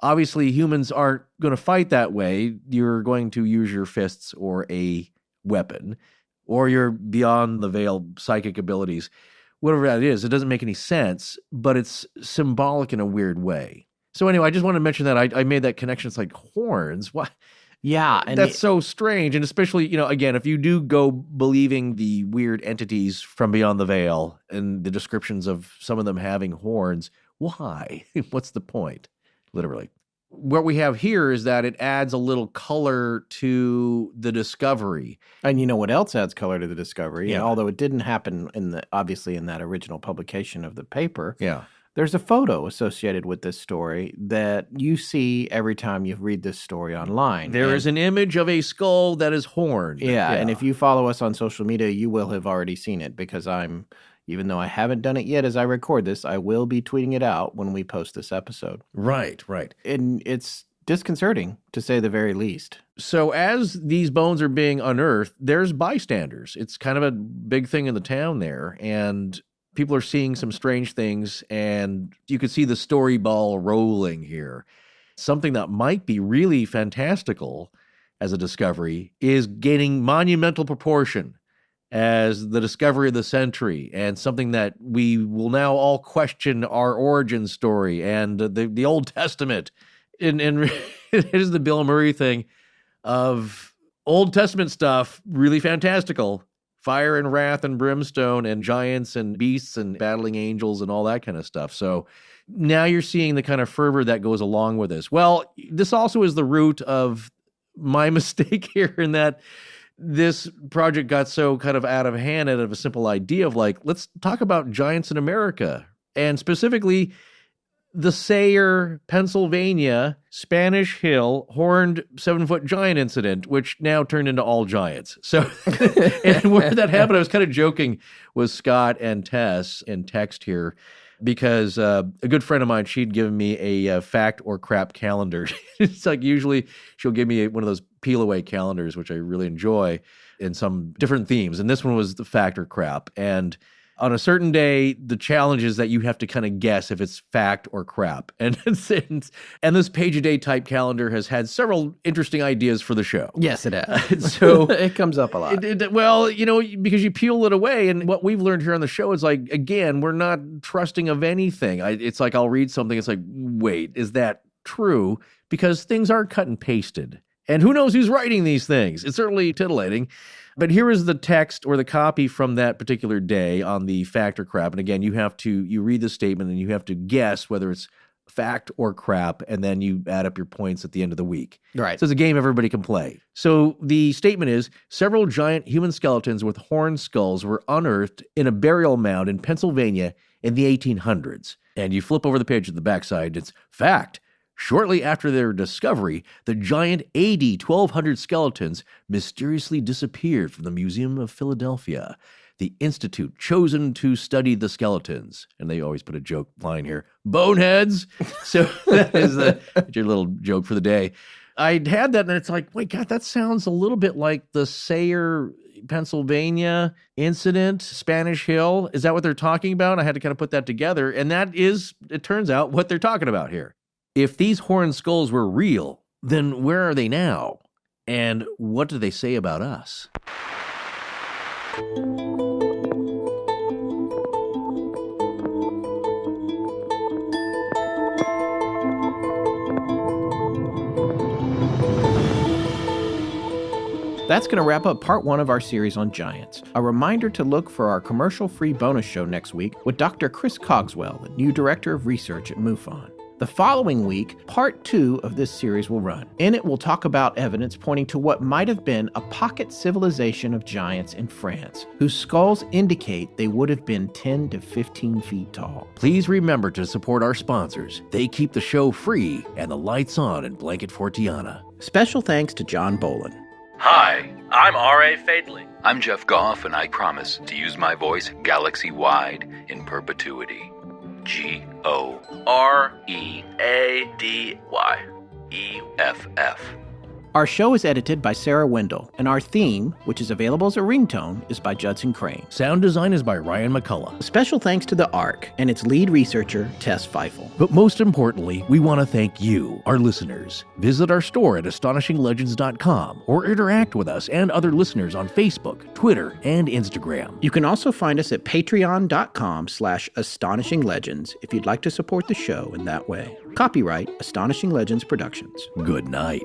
Obviously, humans aren't going to fight that way. You're going to use your fists or a weapon, or your beyond the veil psychic abilities. Whatever that is, it doesn't make any sense, but it's symbolic in a weird way. So anyway, I just want to mention that I made that connection. It's like horns. What? Yeah. And that's so strange. And especially, again, if you do go believing the weird entities from beyond the veil and the descriptions of some of them having horns, why? What's the point? Literally. What we have here is that it adds a little color to the discovery. And you know what else adds color to the discovery? Yeah. And although it didn't happen obviously in that original publication of the paper, Yeah. there's a photo associated with this story that you see every time you read this story online. There is an image of a skull that is horned. Yeah, and if you follow us on social media, you will have already seen it because even though I haven't done it yet as I record this, I will be tweeting it out when we post this episode. Right. And it's disconcerting, to say the very least. So as these bones are being unearthed, there's bystanders. It's kind of a big thing in the town there, and people are seeing some strange things, and you could see the story ball rolling here. Something that might be really fantastical as a discovery is gaining monumental proportion as the discovery of the century, and something that we will now all question our origin story and the Old Testament. And it is the Bill Murray thing of Old Testament stuff, really fantastical. Fire and wrath and brimstone and giants and beasts and battling angels and all that kind of stuff. So now you're seeing the kind of fervor that goes along with this. Well, this also is the root of my mistake here in that this project got so kind of out of hand out of a simple idea of like, let's talk about giants in America. And specifically, the Sayre, Pennsylvania, Spanish Hill, horned 7-foot giant incident, which now turned into all giants. So, and where that happened, I was kind of joking with Scott and Tess in text here, because a good friend of mine, she'd given me a fact or crap calendar. It's like usually she'll give me one of those peel away calendars, which I really enjoy, in some different themes. And this one was the fact or crap. And On a certain day, the challenge is that you have to kind of guess if it's fact or crap. And this page-a-day type calendar has had several interesting ideas for the show. Yes, it has. So it comes up a lot. Well, because you peel it away, and what we've learned here on the show is like, again, we're not trusting of anything. It's like I'll read something, it's like, wait, is that true? Because things are cut and pasted. And who knows who's writing these things? It's certainly titillating. But here is the text or the copy from that particular day on the fact or crap. And again, you read the statement and you have to guess whether it's fact or crap, and then you add up your points at the end of the week. Right. So it's a game everybody can play. So the statement is, several giant human skeletons with horned skulls were unearthed in a burial mound in Pennsylvania in the 1800s. And you flip over the page at the backside, it's fact. Shortly after their discovery, the giant AD 1200 skeletons mysteriously disappeared from the Museum of Philadelphia, the institute chosen to study the skeletons. And they always put a joke line here, boneheads. So that is your little joke for the day. I had that, and it's like, wait, God, that sounds a little bit like the Sayre, Pennsylvania incident, Spanish Hill. Is that what they're talking about? I had to kind of put that together. And that is, it turns out, what they're talking about here. If these horned skulls were real, then where are they now? And what do they say about us? That's going to wrap up part 1 of our series on giants. A reminder to look for our commercial-free bonus show next week with Dr. Chris Cogswell, the new director of research at MUFON. The following week, part 2 of this series will run. In it, we'll talk about evidence pointing to what might have been a pocket civilization of giants in France, whose skulls indicate they would have been 10 to 15 feet tall. Please remember to support our sponsors. They keep the show free and the lights on in Blanket Fortiana. Special thanks to John Bolin. Hi, I'm R.A. Fadley. I'm Jeff Goff, and I promise to use my voice galaxy-wide in perpetuity. G-O-R-E-A-D-Y-E-F-F. Our show is edited by Sarah Wendell, and our theme, which is available as a ringtone, is by Judson Crane. Sound design is by Ryan McCullough. Special thanks to the ARC and its lead researcher, Tess Feifel. But most importantly, we want to thank you, our listeners. Visit our store at astonishinglegends.com or interact with us and other listeners on Facebook, Twitter, and Instagram. You can also find us at patreon.com/astonishinglegends if you'd like to support the show in that way. Copyright Astonishing Legends Productions. Good night.